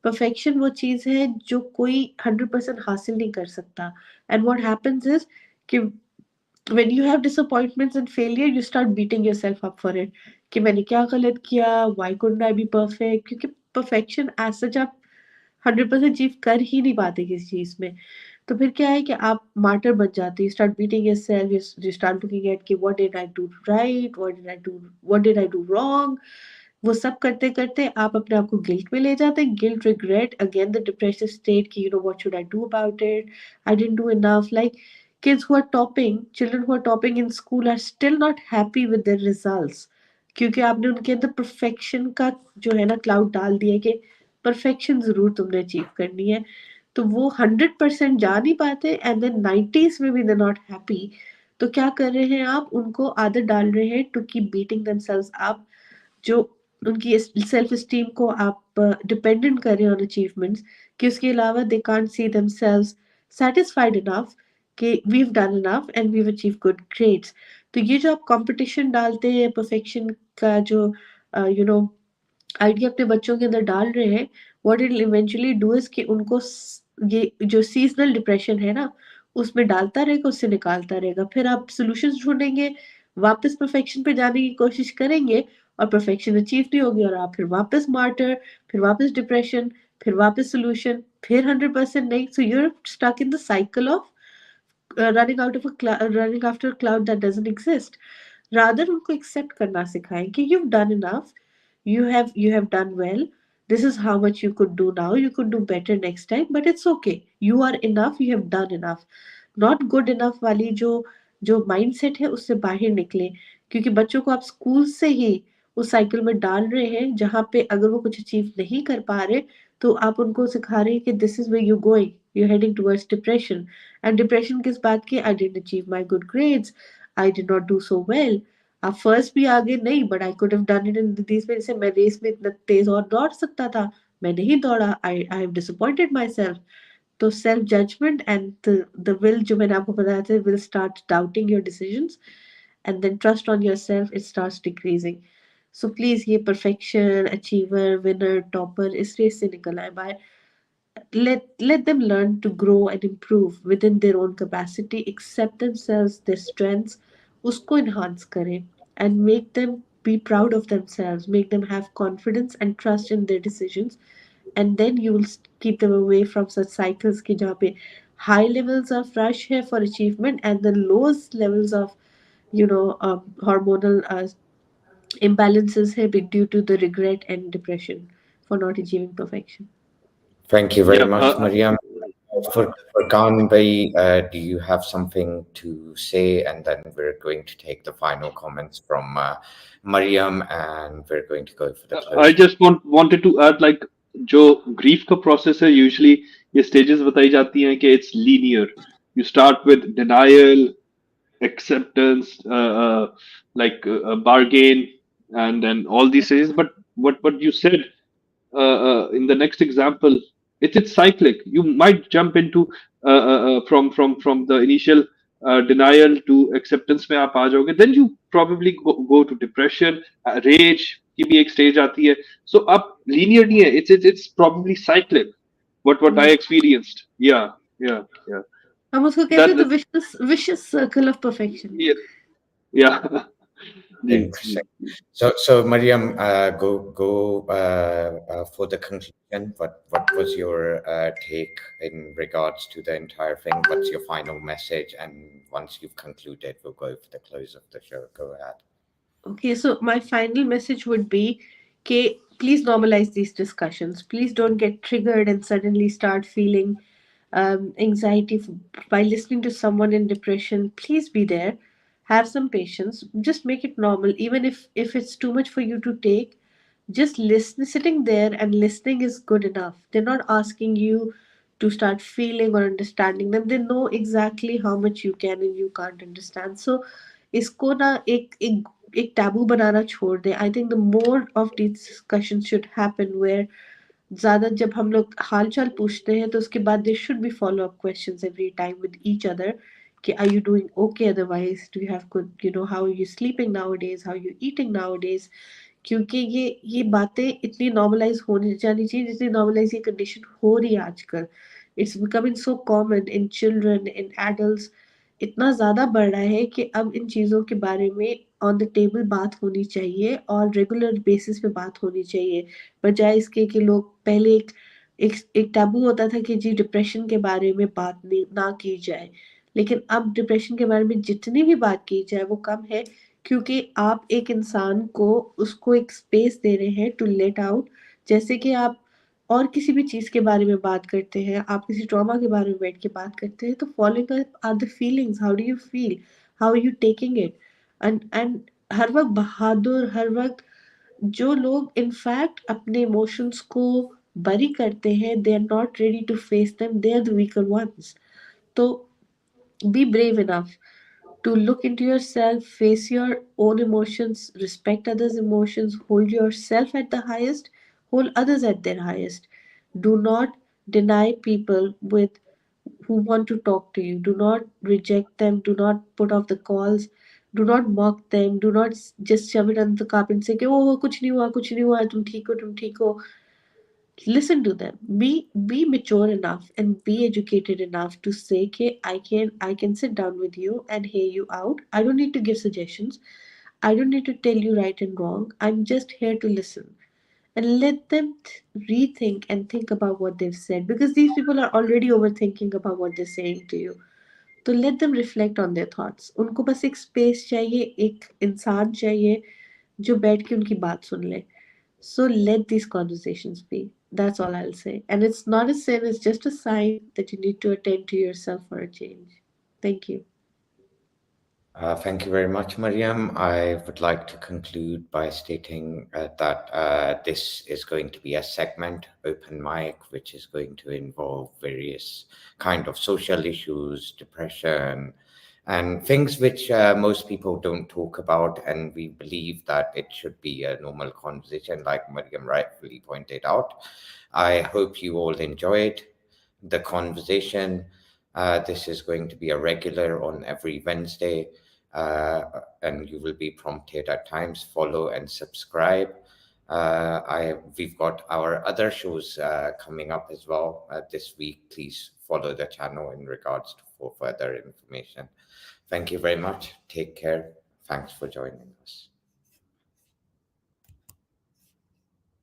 Perfection वो चीज है जो कोई 100% हासिल नहीं कर सकता. एंड व्हाट हैपेंस इज कि when you have disappointments and failure you start beating yourself up for it कि मैंने क्या गलत किया, why couldn't I be perfect, क्योंकि perfection as such आप 100% अचीव कर ही नहीं पाते किसी चीज में. तो फिर क्या है कि आप मार्टर बन जाते हैं. Start beating yourself, you start looking at कि what did I do right, what did I do wrong. वो सब करते करते आप अपने आप को गिल्ट में ले जाते हैं. Guilt, regret, again the depressive state कि you know what should I do about it, I didn't do enough. Like kids who are topping, children who are topping in school are still not happy with their results क्योंकि आपने उनके अंदर perfection का जो है ना cloud डाल दिया है कि परफेक्शन जरूर तुमने अचीव करनी है. तो वो 100% जा नहीं पाते, एंड देन 90s में भी दे नॉट हैप्पी. तो क्या कर रहे हैं आप, उनको आदत डाल रहे हैं to keep beating themselves up, जो उनकी सेल्फ स्टीम को आप डिपेंडेंट करें ऑन अचीवमेंट्स, कि उसके अलावा they can't see themselves satisfied enough कि we have done enough and we have achieve good grades. तो ये जो आप कंपटीशन डालते हैं परफेक्शन का, जो यू नो आइडिया अपने बच्चों के अंदर डाल रहे हैं, what it eventually do is कि उनको ये जो सीजनल डिप्रेशन है ना, उसमें डालता रहेगा, उससे निकालता रहेगा। फिर आप सॉल्यूशंस ढूंढेंगे, वापस परफेक्शन पे जाने की कोशिश करेंगे, और परफेक्शन अचीव नहीं होगी, और आप फिर वापस मार्टर, फिर वापस डिप्रेशन, फिर वापस सॉल्यूशन, फिर 100% नहीं। So you're stuck in the cycle of running out of running after a cloud that doesn't exist. Rather उनको accept करना सिखाएं कि you've done enough, you have done well, this is how much you could do now, you could do better next time, but it's okay, you are enough, you have done enough. Not good enough वाली जो mindset है, उससे बाहर निकले। क्योंकि बच्चों को आप स्कूल से ही उस साइकिल में डाल रहे हैं, जहाँ पे अगर वो कुछ अचीव नहीं कर पा रहे, तो आप उनको सिखा रहे हैं कि this is way you going, you heading towards depression. And depression किस बात की? I didn't achieve my good grades, I did not do so well. आप फर्स्ट भी आगे नहीं, but I could have done it in this way. जैसे मैं race में इतना तेज और दौड़ सकता था, मैं नहीं दौड़ा, I have disappointed myself. तो self judgment and the will, जो मैंने आपको बताया था, will start doubting your decisions, and then trust on yourself, it starts decreasing. So please ये परफेक्शन, अचीवर, विनर, टॉपर, इस रेस से निकल आए बाहर। Let them learn to grow and improve within their own capacity, accept themselves, their strengths, usko enhance kare, and make them be proud of themselves, make them have confidence and trust in their decisions. And then you will keep them away from such cycles ki jahan pe high levels of rush hai for achievement, and the lowest levels of hormonal imbalances hai due to the regret and depression for not achieving perfection. Thank you very Yeah. much, Mariam. For Ganbei, do you have something to say? And then we're going to take the final comments from Mariam, and we're going to go for the I closing. just wanted to add, like, जो grief का process है, usually ये stages बताई जाती हैं कि it's linear. You start with denial, acceptance, like a bargain, and then all these things. But what you said in the next example, it's cyclic. You might jump into from the initial denial to acceptance में आप आ जाओगे. Then you probably go to depression, rage की भी एक stage आती है. So up linear नहीं है. It's probably cyclic. What I experienced. Yeah. हम उसको कहते That, हैं the vicious circle of perfection. yeah. Yeah. जी, Interesting. So Mariam, go for the conclusion. What was your take in regards to the entire thing? What's your final message? And once you've concluded, we'll go for the close of the show. Go ahead. Okay, so my final message would be, okay, please normalize these discussions. Please don't get triggered and suddenly start feeling anxiety by listening to someone in depression. Please be there. Have some patience. Just make it normal. Even if it's too much for you to take, just listen. Sitting there and listening is good enough. They're not asking you to start feeling or understanding them. They know exactly how much you can and you can't understand. So इसको ना एक taboo बनाना छोड़ दें। I think the more of discussion should happen where ज़्यादा जब हम लोग हाल चाल पूछते हैं, तो उसके बाद there should be follow up questions every time with each other, कि are you doing okay, otherwise do you have good, how are you sleeping nowadays, how you eating nowadays. क्योंकि ये बातें इतनी normalise होनी जानी चाहिए जितनी normalise ये कंडीशन हो रही है आजकल। It's becoming so common in children, in adult, इतना ज़्यादा बढ़ रहा है कि अब इन चीज़ों के बारे में ऑन द टेबल बात होनी चाहिए और रेगुलर बेसिस पे बात होनी चाहिए। बजाय इसके कि लोग पहले एक टैबू होता था कि जी डिप्रेशन के बारे में बात नहीं ना की जाए, लेकिन अब डिप्रेशन के बारे में जितनी भी बात की जाए वो कम है, क्योंकि आप एक इंसान को उसको एक स्पेस दे रहे हैं टू लेट आउट। जैसे कि आप और किसी भी चीज़ के बारे में बात करते हैं, आप किसी ट्रॉमा के बारे में बैठ के बात करते हैं, तो following up are the feelings, how do you feel, how are you taking it. And हर वक्त बहादुर, हर वक्त जो लोग इनफैक्ट अपने इमोशंस को बरी करते हैं, they are not ready to face them, they are the weaker ones. तो be brave enough to look into yourself, face your own emotions, respect others' emotions, hold yourself at the highest, hold others at their highest. Do not deny people with who want to talk to you. Do not reject them. Do not put off the calls. Do not mock them. Do not just shove it under the carpet and say, "Oh, कुछ नहीं हुआ, तुम ठीक हो." Listen to them. Be mature enough and be educated enough to say, "Okay, I can sit down with you and hear you out. I don't need to give suggestions. I don't need to tell you right and wrong. I'm just here to listen." And let them rethink and think about what they've said, because these people are already overthinking about what they're saying to you. तो let them reflect on their thoughts. उनको बस एक space चाहिए, एक इंसान चाहिए जो बैठ के उनकी बात सुन ले. So let these conversations be. That's all I'll say. And it's not a sin, it's just a sign that you need to attend to yourself for a change. Thank you. Thank you very much, Mariam. I would like to conclude by stating that this is going to be a segment, open mic, which is going to involve various kind of social issues, depression, and things which most people don't talk about. And we believe that it should be a normal conversation, like Mariam rightfully pointed out. I hope you all enjoyed the conversation. This is going to be a regular on every Wednesday, and you will be prompted at times. Follow and subscribe. We've got our other shows coming up as well this week. Please follow the channel in regards to for further information. Thank you very much. Take care. Thanks for joining us.